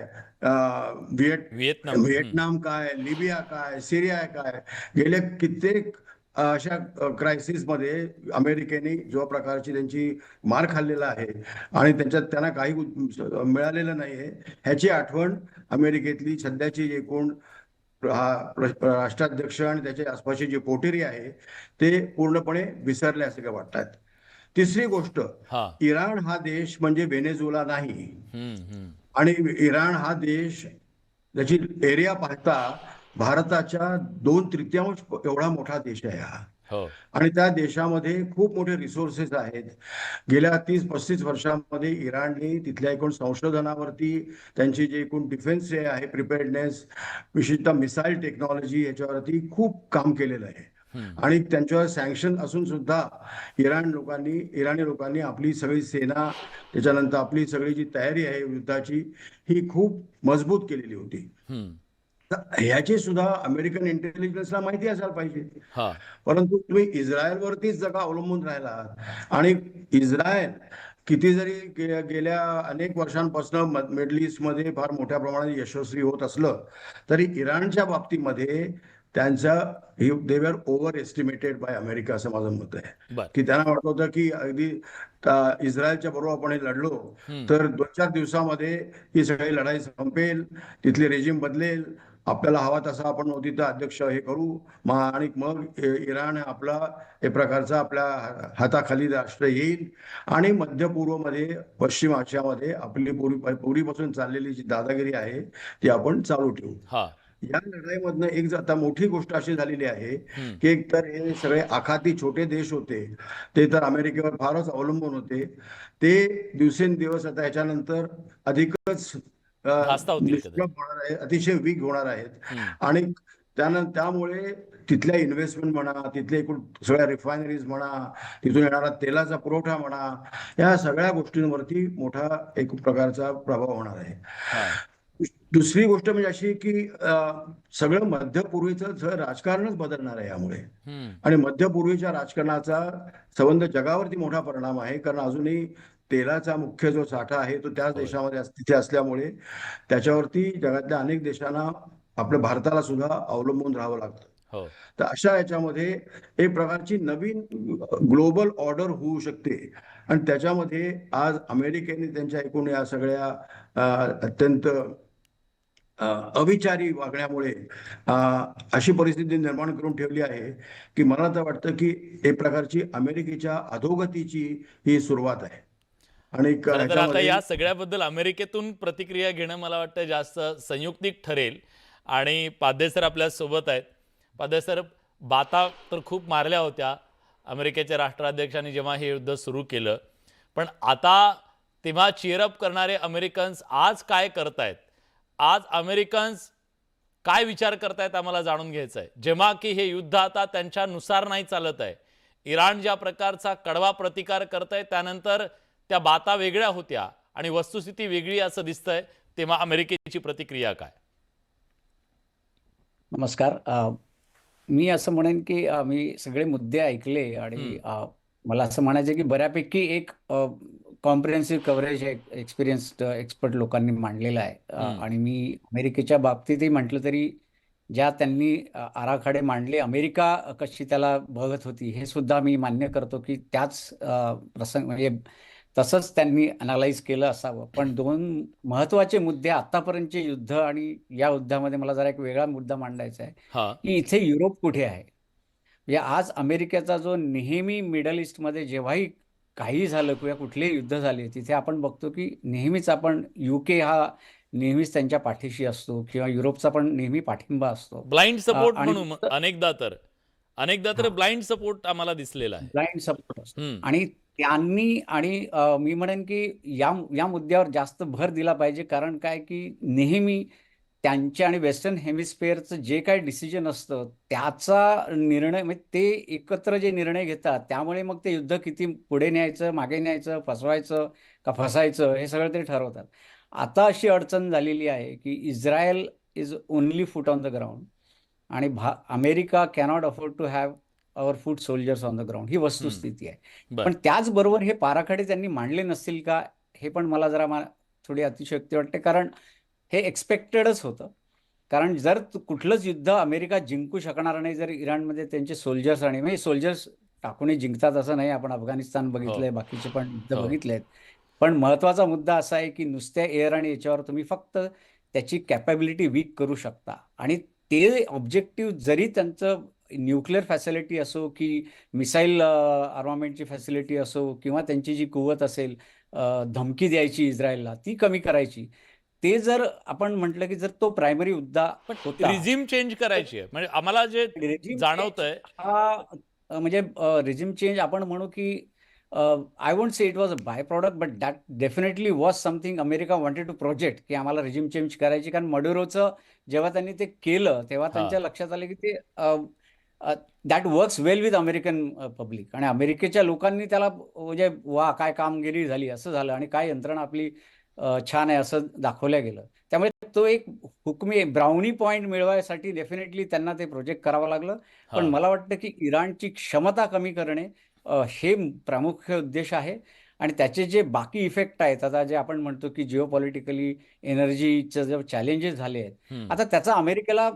व्हिएतनाम काय, लिबिया काय, सिरिया काय, गेल्या कित्येक अशा क्रायसिसमध्ये अमेरिकेने जो प्रकारची त्यांची मार खाल्लेला आहे आणि त्यांना काही मिळालेलं नाहीये ह्याची आठवण अमेरिकेतली सध्याची एकूण राष्ट्राध्यक्ष आणि त्याच्या आसपासची जी कोटेरी आहे ते पूर्णपणे विसरले असे काय वाटतात. तिसरी गोष्ट, इराण हा देश म्हणजे व्हेनेझुएला नाही, आणि इराण हा देश त्याची एरिया पाहता भारताच्या 2/3 एवढा मोठा देश आहे हा. आणि त्या देशामध्ये खूप मोठे रिसोर्सेस आहेत. गेल्या 30-35 वर्षांमध्ये इराणने तिथल्या एकूण संशोधनावरती, त्यांची जी एकूण डिफेन्स आहे प्रिपेअर्डनेस, विशेषतः मिसाईल टेक्नॉलॉजी याच्यावरती खूप काम केलेलं आहे. आणि त्यांच्यावर सँक्शन असून सुद्धा इराणी लोकांनी आपली सगळी सेना, त्याच्यानंतर आपली सगळी जी तयारी आहे युद्धाची ही खूप मजबूत केलेली होती. ह्याची सुद्धा अमेरिकन इंटेलिजन्सला माहिती असायला पाहिजे. परंतु तुम्ही इस्रायलवरतीच जगा अवलंबून राहिला, आणि इस्रायल किती जरी गेल्या अनेक वर्षांपासून मिडल ईस्टमध्ये फार मोठ्या प्रमाणात यशस्वी होत असलं तरी इराणच्या बाबतीमध्ये त्यांचं दे वर ओव्हर एस्टिमेटेड बाय अमेरिका असं माझं मत आहे. की त्यांना वाटत होतं की अगदी इस्रायलच्या बरोबर आपण लढलो तर 2-4 दिवसामध्ये ही सगळी लढाई संपेल, तिथली रेजिम बदलेल, आपल्याला हवा तसा आपण तिथं अध्यक्ष हे करू, आणि मग इराण आपला एक प्रकारचा आपल्या हाताखाली राष्ट्र येईल आणि मध्य पूर्वमध्ये, पश्चिम आशियामध्ये आपली पूर्वीपासून चाललेली जी दादागिरी आहे ती आपण चालू ठेवू. या लढाईमधनं एक आता मोठी गोष्ट अशी झालेली आहे की एक तर हे सगळे आखाती छोटे देश होते ते तर अमेरिकेवर फारच अवलंबून होते, ते दिवसेंदिवस आता ह्याच्यानंतर अधिकच होणार आहे, अतिशय वीक होणार आहेत. आणि त्यामुळे तिथल्या इन्व्हेस्टमेंट म्हणा, तिथल्या एकूण सगळ्या रिफायनरीज म्हणा, तिथून येणारा तेलाचा पुरवठा म्हणा, या सगळ्या गोष्टींवरती मोठा एक प्रकारचा प्रभाव होणार आहे. दुसरी गोष्ट म्हणजे अशी की सगळं मध्यपूर्वीचं राजकारणच बदलणार आहे यामुळे, आणि मध्यपूर्वीच्या राजकारणाचा संबंध जगावरती मोठा परिणाम आहे. कारण अजूनही तेलाचा मुख्य जो साठा आहे तो त्याच देशामध्ये तिथे असल्यामुळे त्याच्यावरती जगातल्या अनेक देशांना, आपल्या भारताला सुद्धा अवलंबून राहावं लागतं. तर अशा याच्यामध्ये एक प्रकारची नवीन ग्लोबल ऑर्डर होऊ शकते, आणि त्याच्यामध्ये आज अमेरिकेने त्यांच्या एकूण या सगळ्या अत्यंत अविचारी वागण्यामुळे अशी परिस्थिती निर्माण करून ठेवली आहे की मला तर वाटतं की एक प्रकारची अमेरिकेच्या अधोगतीची ही सुरुवात आहे. आणि आता या सगळ्याबद्दल अमेरिकेतून प्रतिक्रिया घेणं मला वाटतं जास्त संयुक्तिक ठरेल. आणि पाध्ये सर आपल्या सोबत आहेत. पाध्ये सर, बाता तर खूप मारल्या होत्या अमेरिकेच्या राष्ट्राध्यक्षांनी जेव्हा हे युद्ध सुरू केलं, पण आता तेव्हा चीअरअप करणारे अमेरिकन्स आज काय करतायत, आज अमेरिकन्स काय विचार करतायत आम्हाला जाणून घ्यायचं आहे. जेव्हा की हे युद्ध आता त्यांच्यानुसार नाही चालत आहे. इराण ज्या प्रकारचा कडवा प्रतिकार करतंय त्यानंतर त्या बाता वेगळ्या होत्या आणि वस्तुस्थिती वेगळी असं दिसतंय, तेव्हा अमेरिकेची प्रतिक्रिया काय? नमस्कार. मी असं म्हणेन की मी सगळे मुद्दे ऐकले आणि मला असं म्हणायचं की बऱ्यापैकी एक कॉम्प्रिहेन्सिव्ह कव्हरेज एक्सपिरियन्स्ड एक्सपर्ट लोकांनी मांडलेला आहे. आणि मी अमेरिकेच्या बाबतीतही म्हटलं तरी ज्या त्यांनी आराखडे मांडले, अमेरिका कशी त्याला बघत होती हे सुद्धा मी मान्य करतो की त्याच प्रसंग म्हणजे तसंच त्यांनी अनालाइज केलं असावं. पण दोन महत्वाचे मुद्दे आतापर्यंतचे युद्ध आणि या युद्धामध्ये मला जरा एक वेगळा मुद्दा मांडायचा आहे की इथे युरोप कुठे आहे. म्हणजे आज अमेरिकेचा जो नेहमी मिडल ईस्टमध्ये जेव्हाही काही झालं किंवा कुठलेही युद्ध झाले तिथे आपण बघतो की नेहमीच आपण UK हा नेहमीच त्यांच्या पाठीशी असतो किंवा युरोपचा पण नेहमी पाठिंबा असतो. ब्लाइंड सपोर्ट म्हणून अनेकदा तर ब्लाइंड सपोर्ट आम्हाला दिसलेला आहे. ब्लाइंड सपोर्ट असतो आणि त्यांनी आणि मी म्हणेन की या मुद्द्यावर जास्त भर दिला पाहिजे. कारण काय की नेहमी त्यांच्या आणि वेस्टर्न हेमिस्फिअरचं जे काही डिसिजन असतं त्याचा निर्णय म्हणजे ते एकत्र जे निर्णय घेतात त्यामुळे मग ते युद्ध किती पुढे न्यायचं, मागे न्यायचं, फसवायचं का फसायचं हे सगळं ते ठरवतात. आता अशी अडचण झालेली आहे की Israel is only foot on the ground आणि America cannot afford to have our foot soldiers on the ground, ही वस्तुस्थिती आहे. पण त्याचबरोबर हे पाराखडे त्यांनी मांडले नसतील का हे पण मला जरा थोडी अतिशयोक्ती वाटते. कारण हे एक्सपेक्टेडच होतं. कारण जर कुठलंच युद्ध अमेरिका जिंकू शकणार नाही जर इराणमध्ये त्यांचे सोल्जर्स आणि म्हणजे सोल्जर्स टाकूनही जिंकतात असं नाही. आपण अफगाणिस्तान बघितलंय, बाकीचे पण युद्ध बघितलेत. पण महत्वाचा मुद्दा असा आहे की नुसत्या एअर आणि याच्यावर तुम्ही फक्त त्याची कॅपॅबिलिटी वीक करू शकता आणि ते ऑब्जेक्टिव्ह जरी त्यांचं न्यूक्लिअर फॅसिलिटी असो की मिसाईल आर्मामेंटची फॅसिलिटी असो किंवा त्यांची जी कुवत असेल धमकी द्यायची इस्रायलला ती कमी करायची, ते जर आपण म्हटलं की जर तो प्रायमरी मुद्दा होता, रिझिम चेंज करायची आहे. म्हणजे आम्हाला जे जाणवतंय म्हणजे रिझिम चेंज आपण म्हणू की I won't say it was a by product but that definitely was something America wanted to project की आम्हाला रिझिम चेंज करायची. कारण मडुरोचं जेव्हा त्यांनी ते केलं तेव्हा त्यांच्या लक्षात आलं की ते that works well with American public आणि अमेरिकेच्या लोकांनी त्याला म्हणजे वा काय कामगिरी झाली असं झालं आणि काय यंत्रणा आपली छान आहे असं दाखवल्या गेलं. त्यामुळे तो एक हुकमी ब्राउनी पॉईंट मिळवायसाठी डेफिनेटली त्यांना ते प्रोजेक्ट करावं लागलं. पण मला वाटतं की इराणची क्षमता कमी करणे हे प्रमुख उद्देश आहे आणि त्याचे जे बाकी इफेक्ट आहेत आता जे आपण म्हणतो की जिओपॉलिटिकली एनर्जीचे जे चॅलेंजेस झाले आहेत आता त्याचा अमेरिकेला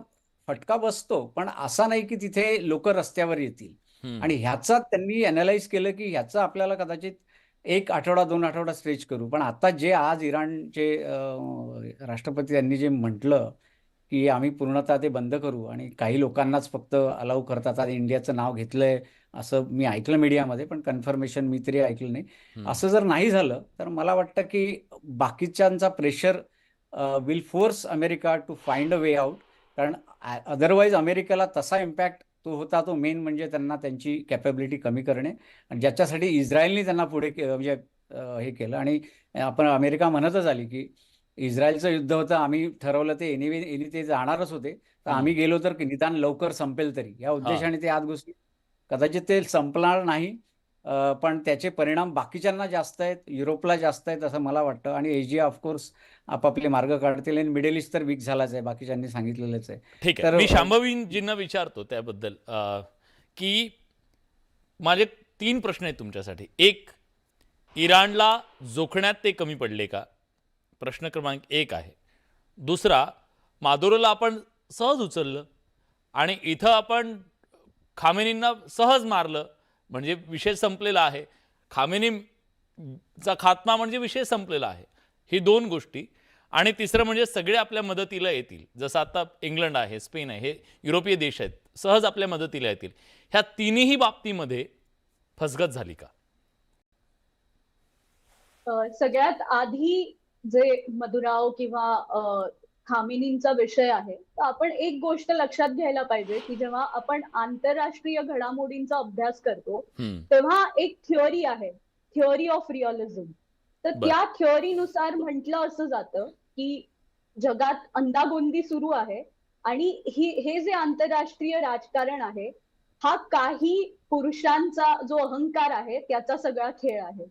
फटका बसतो. पण असा नाही की तिथे लोक रस्त्यावर येतील आणि ह्याचा त्यांनी अनालाइज केलं की ह्याचा आपल्याला कदाचित 1 आठवडा 2 आठवडा स्ट्रेच करू. पण आता जे आज इराणचे राष्ट्रपती यांनी जे म्हटलं की आम्ही पूर्णतः ते बंद करू आणि काही लोकांनाच फक्त अलाउ करतात. आता इंडियाचं नाव घेतलंय असं मी ऐकलं मीडियामध्ये, पण कन्फर्मेशन मी तरी ऐकलं नाही. असं जर नाही झालं तर मला वाटतं की बाकीच्यांचा pressure will force America to find a way out. कारण अदरवाईज अमेरिकेला तसा इम्पॅक्ट तो होता, तो मेन म्हणजे त्यांना त्यांची कॅपॅबिलिटी कमी करणे आणि ज्याच्यासाठी इस्रायलनी त्यांना पुढे म्हणजे हे केलं. आणि आपण अमेरिका म्हणतच आली की इस्रायलचं युद्ध होतं, आम्ही ठरवलं ते एनी ते जाणारच होते, तर आम्ही गेलो तर निदान लवकर संपेल तरी या उद्देशाने ते आत घुसले. कदाचित ते संपणार नाही पण त्याचे परिणाम बाकीच्यांना जास्त आहेत, युरोपला जास्त आहेत असं मला वाटतं. आणि एशिया ऑफकोर्स आपापले मार्ग काढतील आणि मिडल ईस्ट तर वीक झालाच आहे, बाकीच्यांनी सांगितलेलंच आहे. ठीक आहे, मी शांभवीजींना विचारतो त्याबद्दल की माझे 3 प्रश्न आहेत तुमच्यासाठी. एक, इराणला जोखण्यात ते कमी पडले का? प्रश्न क्रमांक 1 आहे. दुसरा, मादुरोला आपण सहज उचललं आणि इथं आपण खामेनींना सहज मारलं म्हणजे विषय संपलेला आहे. खामेनीचा खात्मा म्हणजे विषय संपलेला आहे. ही 2 गोष्टी. आणि तिसरं म्हणजे सगळे आपल्या मदतीला येतील, जसं आता इंग्लंड आहे, स्पेन आहे, हे युरोपीय देश आहेत, सहज आपल्या मदतीला येतील. ह्या तिन्ही बाबतीमध्ये फसगत झाली का? सगळ्यात आधी जे मदुराव किंवा खामेनींचा विषय आहे, तर आपण एक गोष्ट लक्षात घ्यायला पाहिजे की जेव्हा आपण आंतरराष्ट्रीय घडामोडींचा अभ्यास करतो तेव्हा एक थिअरी आहे, थिअरी ऑफ रिअलिझम. तर त्या थिअरीनुसार म्हटलं असं जातं की जगात अंदागोंदी सुरू आहे आणि हे जे आंतरराष्ट्रीय राजकारण आहे हा काही पुरुषांचा जो अहंकार आहे त्याचा सगळा खेळ आहे.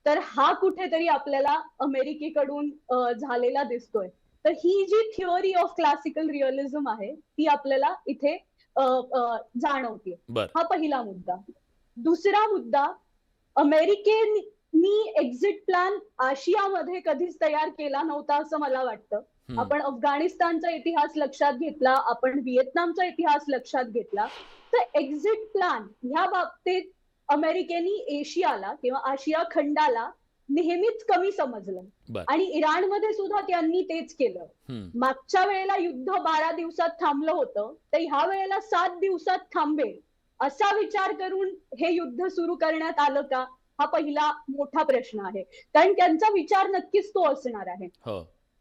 तर हा कुठेतरी आपल्याला अमेरिकेकडून झालेला दिसतोय. तर ही जी थिअरी ऑफ क्लासिकल रिअलिझम आहे ती आपल्याला इथे जाणवते. हा पहिला मुद्दा. दुसरा मुद्दा, अमेरिकेनी एक्झिट प्लॅन आशियामध्ये कधीच तयार केला नव्हता असं मला वाटतं. आपण अफगाणिस्तानचा इतिहास लक्षात घेतला, आपण व्हिएतनामचा इतिहास लक्षात घेतला, तर एक्झिट प्लॅन ह्या बाबतीत अमेरिकेनी एशियाला किंवा आशिया खंडाला नेहमीच कमी समजलं आणि इराणमध्ये सुद्धा त्यांनी तेच केलं. मागच्या वेळेला युद्ध 12 दिवसात थांबलं होतं, तर ह्या वेळेला 7 दिवसात थांबेल असा विचार करून हे युद्ध सुरू करण्यात आलं का, हा पहिला मोठा प्रश्न आहे. कारण त्यांचा विचार नक्कीच तो असणार आहे.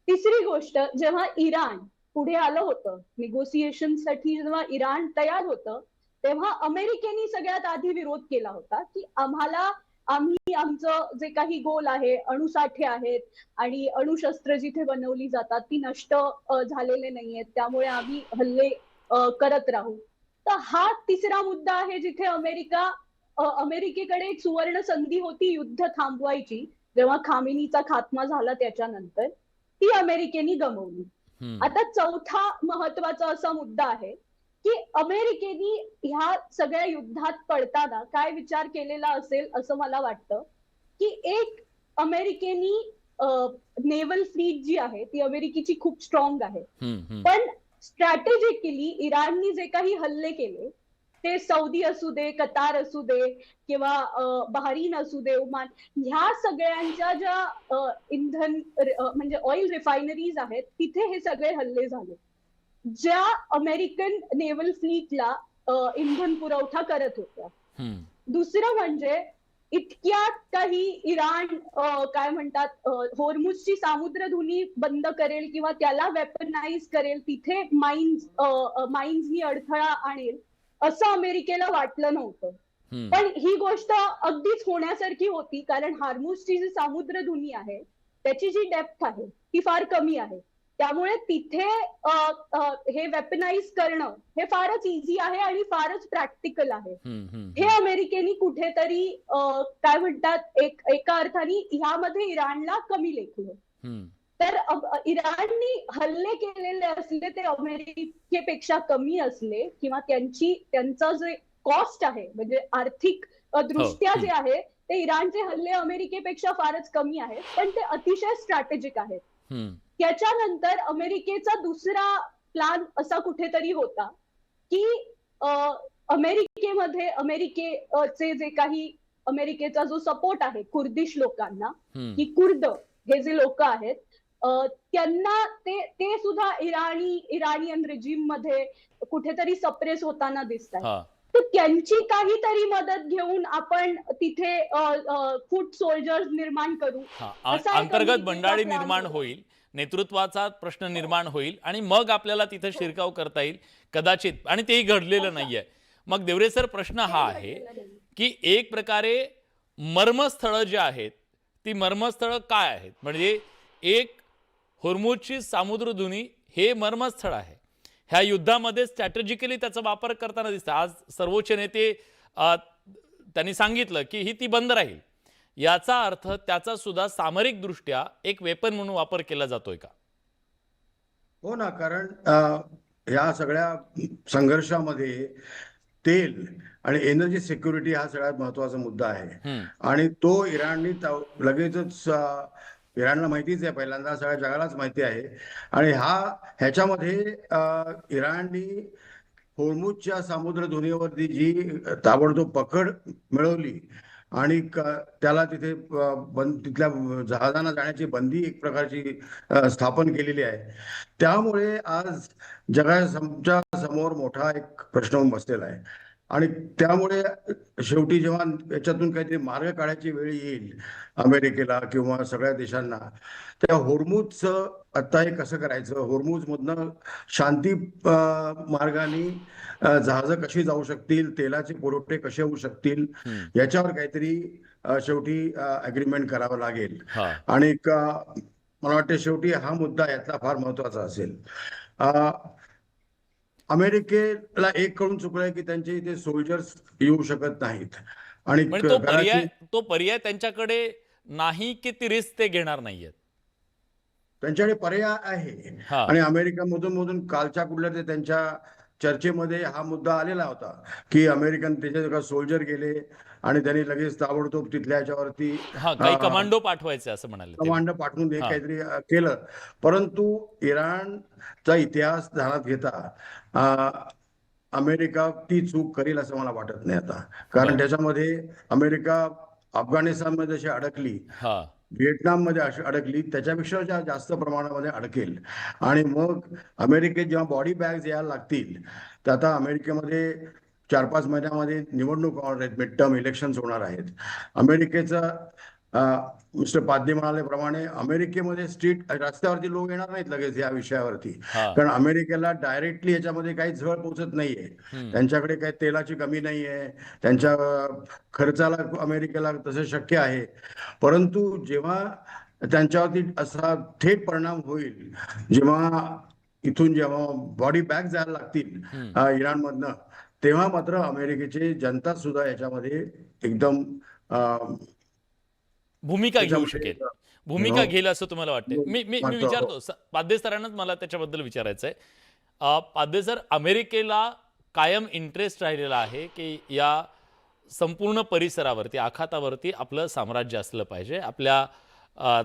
तिसरी गोष्ट, जेव्हा इराण पुढे आलं होतं निगोसिएशन साठी, जेव्हा इराण तयार होतं तेव्हा अमेरिकेने सगळ्यात आधी विरोध केला होता की आम्ही आमचं जे काही गोल आहे, अणुसाठे आहेत आणि अणुशस्त्र जिथे बनवली जातात ती नष्ट झालेले नाहीयेत, त्यामुळे आम्ही हल्ले करत राहू. तर हा तिसरा मुद्दा आहे जिथे अमेरिकेकडे एक सुवर्ण संधी होती युद्ध थांबवायची. जेव्हा खामेनीचा खात्मा झाला त्याच्यानंतर ती अमेरिकेने गमावली. आता चौथा महत्वाचा असा मुद्दा आहे की अमेरिकेने ह्या सगळ्या युद्धात पडताना काय विचार केलेला असेल असं मला वाटतं की एक अमेरिकेनी नेव्हल फ्लीट जी आहे ती अमेरिकेची खूप स्ट्रॉंग आहे, पण स्ट्रॅटेजिकली इराणनी जे काही हल्ले केले ते सौदी असू दे, कतार असू दे किंवा बहरीन असू दे, ओमान, ह्या सगळ्यांच्या ज्या इंधन म्हणजे ऑइल रिफायनरीज आहेत तिथे हे सगळे हल्ले झाले ज्या अमेरिकन नेव्हल फ्लीटला इंधन पुरवठा करत होत्या. दुसरं म्हणजे इतक्यात काही इराण काय म्हणतात होर्मुझची सामुद्रधुनी बंद करेल किंवा त्याला वेपनाइज करेल, तिथे माइन्सनी अडथळा आणेल असं अमेरिकेला वाटलं नव्हतं. पण ही गोष्ट अगदीच होण्यासारखी होती, कारण हार्मुझची जी सामुद्रधुनी आहे त्याची जी डेप्थ आहे ती फार कमी आहे, त्यामुळे तिथे हे वेपनाइज करणं हे फारच इझी आहे आणि फारच प्रॅक्टिकल आहे. हे अमेरिकेने कुठेतरी काय म्हणतात एका अर्थाने ह्यामध्ये इराणला कमी लेखलं. तर इराणनी हल्ले केलेले असले ते अमेरिकेपेक्षा कमी असले किंवा त्यांचा जे कॉस्ट आहे म्हणजे आर्थिक दृष्ट्या जे आहे ते इराणचे हल्ले अमेरिकेपेक्षा फारच कमी आहेत, पण ते अतिशय स्ट्रॅटेजिक आहेत. त्याच्यानंतर अमेरिकेचा दुसरा प्लॅन असा कुठेतरी होता की अमेरिकेचे जे काही अमेरिकेचा जो सपोर्ट आहे कुर्दिश लोकांना, की कुर्द हे जे लोक आहेत त्यांना ते सुद्धा इराणियन रेजिम मध्ये कुठेतरी सप्रेस होताना दिसतात. तर त्यांची काहीतरी मदत घेऊन आपण तिथे फूट सोल्जर्स निर्माण करू, अंतर्गत बंडाळी निर्माण होईल, नेतृत्वाचा प्रश्न निर्माण होईल आणि मग आपल्याला तिथे शिरकाव करता येईल कदाचित, आणि तेही घडलेलं नाहीये. मग देवरे सर, प्रश्न हा आहे की एक प्रकारे मर्मस्थळं जी आहेत ती मर्मस्थळं काय आहेत? म्हणजे एक होर्मुझची सामुद्रधुनी हे मर्मस्थळ आहे. ह्या युद्धामध्ये स्ट्रॅटेजिकली त्याचा वापर करताना दिसतं. आज सर्वोच्च नेते त्यांनी सांगितलं की ही ती बंद राहील. याचा अर्थ त्याचा सुद्धा सामरिक दृष्ट्या एक वेपन म्हणून वापर केला जातोय का? हो ना, कारण या सगळ्या संघर्षामध्ये तेल आणि एनर्जी सिक्युरिटी हा सगळ्यात महत्वाचा मुद्दा आहे आणि तो इराणनी लगेचच इराणला माहितीच आहे, पहिल्यांदा सगळ्या जगालाच माहिती आहे. आणि ह्याच्यामध्ये इराणनी होर्मुझच्या सामुद्रधुनीवरती जी ताबडतोब पकड मिळवली आणि त्याला तिथे तिथल्या जहाजांना जाण्याची बंदी एक प्रकारची स्थापन केलेली आहे. त्यामुळे आज जगाच्या समोर मोठा एक प्रश्न बसलेला आहे आणि त्यामुळे शेवटी जेव्हा याच्यातून काहीतरी मार्ग काढायची वेळ येईल अमेरिकेला किंवा सगळ्या देशांना, त्या होर्मुझचं आता हे कसं करायचं, होर्मुझमधनं शांती मार्गाने जहाजं कशी जाऊ शकतील, तेलाचे पुरवठे कसे होऊ शकतील, याच्यावर काहीतरी शेवटी अग्रीमेंट करावं लागेल. आणि मला वाटतं शेवटी हा मुद्दा यातला फार महत्वाचा असेल. अमेरिकेला एक कळून चुकलंय की त्यांच्या इथे सोल्जर्स येऊ शकत नाहीत आणि तो पर्याय त्यांच्याकडे नाही की ती रिस्क ते घेणार नाहीयेत. त्यांच्याकडे पर्याय आहे. आणि अमेरिका मधून कालच्या कुठल्या ते त्यांच्या चर्चेमध्ये हा मुद्दा आलेला होता की अमेरिकन त्याच्या सोल्जर गेले आणि त्यांनी लगेच ताबडतोब तिथल्या याच्यावरती काही कमांडो पाठवायचे असं म्हणाले. कमांडो पाठवून काहीतरी केलं. परंतु इराणचा इतिहास ध्यानात घेता अमेरिका ती चूक करेल असं मला वाटत नाही आता. कारण त्याच्यामध्ये अमेरिका अफगाणिस्तानमध्ये जशी अडकली, व्हिएतनाममध्ये अडकली, त्याच्यापेक्षा जास्त प्रमाणामध्ये अडकेल. आणि मग अमेरिकेत जेव्हा बॉडी बॅग्स यायला लागतील तर आता अमेरिकेमध्ये 4-5 महिन्यामध्ये निवडणूक होणार आहेत, मिड टर्म इलेक्शन्स होणार आहेत. अमेरिकेचं मिस्टर पाध्ये म्हणाल्याप्रमाणे अमेरिकेमध्ये रस्त्यावरती लोक येणार नाहीत लगेच या विषयावरती. कारण अमेरिकेला डायरेक्टली याच्यामध्ये काही झळ पोचत नाहीये. त्यांच्याकडे काही तेलाची कमी नाहीये, त्यांच्या खर्चाला अमेरिकेला तसं शक्य आहे. परंतु जेव्हा त्यांच्यावरती असा थेट परिणाम होईल, जेव्हा बॉडी बॅग जायला लागतील इराणमधनं, तेव्हा मात्र अमेरिकेची जनता सुद्धा याच्यामध्ये एकदम भूमिका घेऊ शकेल, भूमिका घेईल असं तुम्हाला वाटते? मी विचारतो पाध्ये सरांनाच मला त्याच्याबद्दल विचारायचं आहे. पाध्ये सर, अमेरिकेला कायम इंटरेस्ट राहिलेला आहे की या संपूर्ण परिसरावरती, आखातावरती आपलं साम्राज्य असलं पाहिजे, आपल्या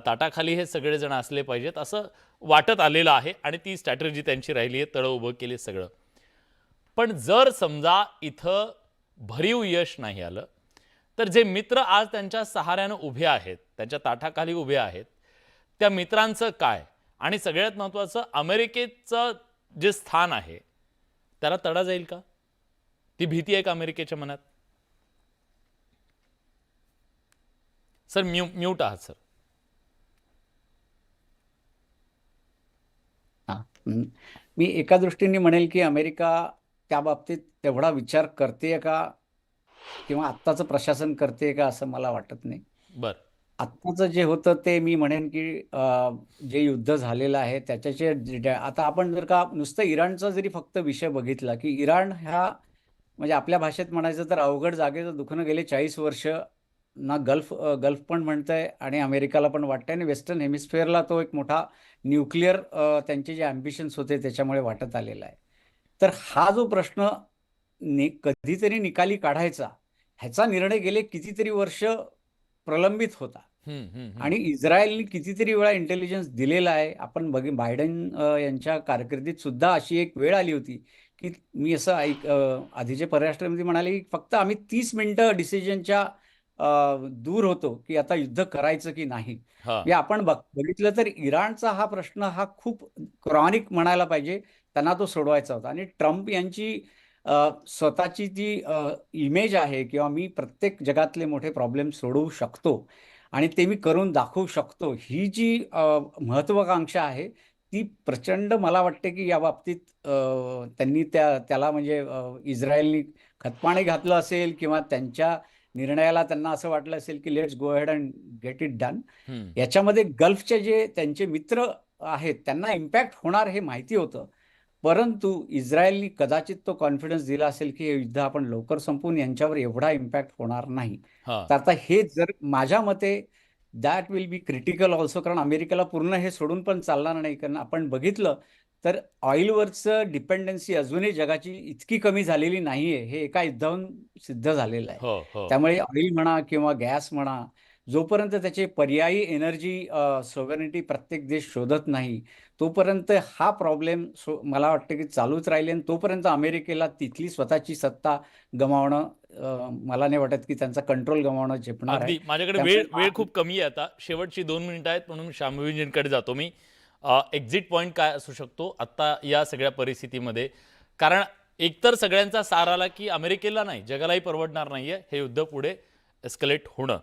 ताटाखाली हे सगळेजण असले पाहिजेत असं वाटत आलेलं आहे आणि ती स्ट्रॅटेजी त्यांची राहिली आहे, तळं उभं केले सगळं. पण जर समजा इथं भरीव यश नाही आलं तर जे मित्र आज त्यांच्या सहाऱ्यानं उभे आहेत, त्यांच्या ताठाखाली उभे आहेत, त्या मित्रांचं काय? आणि सगळ्यात महत्त्वाचं, अमेरिकेचं जे स्थान आहे त्याला तडा जाईल का? ती भीती आहे का अमेरिकेच्या मनात? सर म्यूट आहात सर. मी एका दृष्टीने म्हणेल की अमेरिका त्या बाबतीत तेवढा विचार करते का किंवा आत्ताचं प्रशासन करते का असं मला वाटत नाही. आत्ताचं जे होतं ते मी म्हणेन की जे युद्ध झालेलं आहे त्याच्याचे आता आपण जर का नुसतं इराणचा जरी फक्त विषय बघितला की इराण ह्या म्हणजे आपल्या भाषेत म्हणायचं तर अवघड जागेचं दुखणं गेले 40 वर्ष ना गल्फ पण म्हणतंय आणि अमेरिकाला पण वाटतंय आणि वेस्टर्न हेमिस्फिअरला तो एक मोठा न्यूक्लिअर त्यांचे जे अम्बिशन्स होते त्याच्यामुळे वाटत आलेला आहे. तर हा जो प्रश्न कधीतरी निकाली काढायचा ह्याचा निर्णय गेले कितीतरी वर्ष प्रलंबित होता आणि इस्रायलने कितीतरी वेळा इंटेलिजन्स दिलेला आहे. आपण बायडन यांच्या कारकिर्दीत सुद्धा अशी एक वेळ आली होती की मी असं आधीचे परराष्ट्रमंत्री म्हणाले की फक्त आम्ही 30 मिनिटं डिसिजनच्या दूर होतो की आता युद्ध करायचं की नाही. आपण बघितलं तर इराणचा हा प्रश्न हा खूप क्रॉनिक म्हणायला पाहिजे, त्यांना तो सोडवायचा होता. आणि ट्रम्प यांची स्वतःची जी इमेज आहे किंवा मी प्रत्येक जगातले मोठे प्रॉब्लेम सोडवू शकतो आणि ते मी करून दाखवू शकतो, ही जी महत्वाकांक्षा आहे ती प्रचंड मला वाटते की या बाबतीत त्यांनी त्याला म्हणजे इस्रायलनी खतपाणी घातलं असेल किंवा त्यांच्या निर्णयाला त्यांना असं वाटलं असेल की let's go ahead and get it done. याच्यामध्ये गल्फचे जे त्यांचे मित्र आहेत त्यांना इम्पॅक्ट होणार हे माहिती होतं, परंतु इस्रायलनी कदाचित तो कॉन्फिडन्स दिला असेल की हे युद्ध आपण लवकर संपवून यांच्यावर एवढा इम्पॅक्ट होणार नाही. तर आता हे जर माझ्या मते that will be critical also, कारण अमेरिकेला पूर्ण हे सोडून पण चालणार नाही. कारण आपण बघितलं तर ऑइलवरचं डिपेंडन्सी अजूनही जगाची इतकी कमी झालेली नाहीये, हे एका युद्धाहून सिद्ध झालेलं आहे. त्यामुळे ऑइल म्हणा किंवा गॅस म्हणा, जोपर्यंत त्याचे पर्यायी एनर्जी सॉव्हरेनिटी प्रत्येक देश शोधत नाही तोपर्यंत हा प्रॉब्लेम मला वाटतं की चालूच राहील. आणि तोपर्यंत अमेरिकेला तिथली स्वतःची सत्ता गमावणं मला नाही वाटत की त्यांचा कंट्रोल गमावणं झेपणार आहे. माझ्याकडे वेळ खूप कमी आहे आता, शेवटची 2 मिनिटं आहेत म्हणून शामवीजींकडे जातो मी. एक्झिट पॉईंट काय असू शकतो आता या सगळ्या परिस्थितीमध्ये? कारण एकतर सगळ्यांचा सार आला की अमेरिकेला नाही जगालाही परवडणार नाहीये हे युद्ध पुढे एस्केलेट होणं.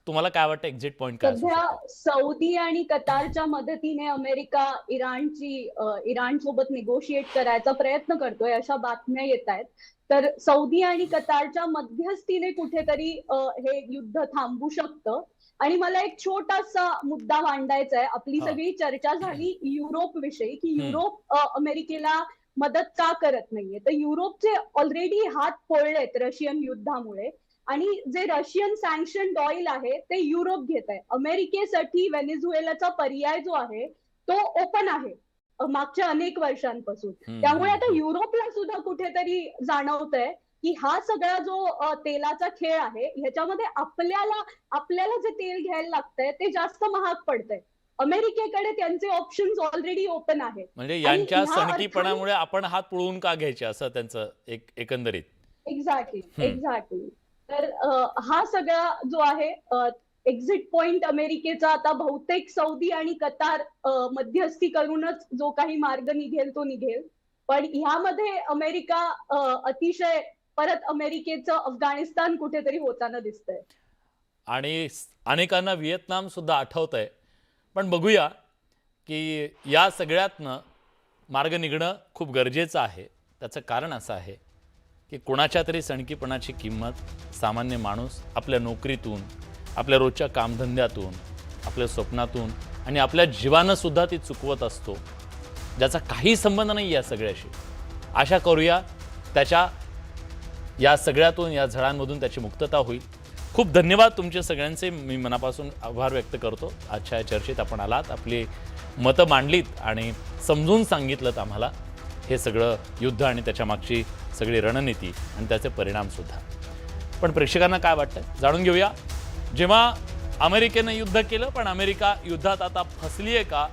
तुम्हाला काय वाटतं एक्झिट पॉईंट काय असू सध्या सौदी आणि कतारच्या मदतीने अमेरिका इराण सोबत निगोशिएट करायचा प्रयत्न करतोय, अशा बातम्या येत आहेत. तर सौदी आणि कतारच्या मध्यस्थीने कुठेतरी हे युद्ध थांबू शकतं. आणि मला एक छोटासा मुद्दा मांडायचा आहे. आपली सगळी चर्चा झाली युरोप विषयी, की युरोप अमेरिकेला मदत का करत नाहीये. तर युरोपचे ऑलरेडी हात पोळलेत रशियन युद्धामुळे, आणि जे रशियन सँक्शन ऑइल आहे ते युरोप घेत आहे. अमेरिकेसाठी व्हेनेझुएलाचा पर्याय जो आहे तो ओपन आहे मागच्या अनेक वर्षांपासून. त्यामुळे आता युरोपला सुद्धा कुठेतरी जाणवतंय की हा सगळा जो तेलाचा खेळ आहे ह्याच्यामध्ये आपल्याला जे तेल घ्यायला लागतंय ते जास्त महाग पडतंय. अमेरिकेकडे त्यांचे ऑप्शन्स ऑलरेडी ओपन आहेत. म्हणजे यांच्या सणकीपणामुळे आपण हात पुळवून का घ्यायचे असं त्यांचं एकंदरीत. एक्झॅक्टली. तर हा सगळा जो आहे एक्झिट पॉइंट अमेरिकेचा आता बहुतेक सौदी आणि कतार मध्यस्थी करूनच जो काही मार्ग निघेल तो निघेल. पण ह्यामध्ये अमेरिका अतिशय परत अमेरिकेचं अफगाणिस्तान कुठेतरी होताना दिसतंय. आणि अनेकांना व्हिएतनाम सुद्धा आठवतंय. पण बघूया की या सगळ्यातनं मार्ग निघणं खूप गरजेचं आहे. त्याचं कारण असं आहे की कोणाच्या तरी सणकीपणाची किंमत सामान्य माणूस आपल्या नोकरीतून, आपल्या रोजच्या कामधंद्यातून, आपल्या स्वप्नातून आणि आपल्या जीवानं सुद्धा ती चुकवत असतो, ज्याचा काही संबंध नाही या सगळ्याशी. आशा करूया त्याच्या या सगळ्यातून, या झळांमधून त्याची मुक्तता होईल. खूप धन्यवाद तुमचे सगळ्यांचे. मी मनापासून आभार व्यक्त करतो. आजच्या या चर्चेत आपण आलात, आपली मतं मांडलीत आणि समजून सांगितलं आम्हाला हे सगळं युद्ध आणि त्याच्या मागची सगळी रणनीती आणि त्याचे परिणामसुद्धा. पण प्रेक्षकांना काय वाटतं जाणून घेऊया. जेव्हा अमेरिकेनं युद्ध केलं, पण अमेरिका युद्धात आता फसली आहे का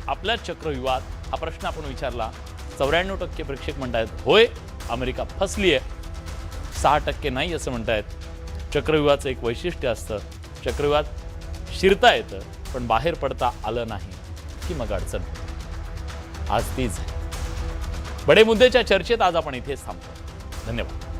आपल्या चक्रव्यूहात, हा प्रश्न आपण विचारला. 94% प्रेक्षक म्हणतायत होय अमेरिका फसली आहे, 6% नाही असं म्हणतायत. चक्रव्यूहाचं एक वैशिष्ट्य असतं, चक्रव्यूहात शिरता येतं पण बाहेर पडता आलं नाही की मग अडचण. आज तीच बडे मुद्देच्या चर्चेत आज आपण इथेच थांबतो. धन्यवाद.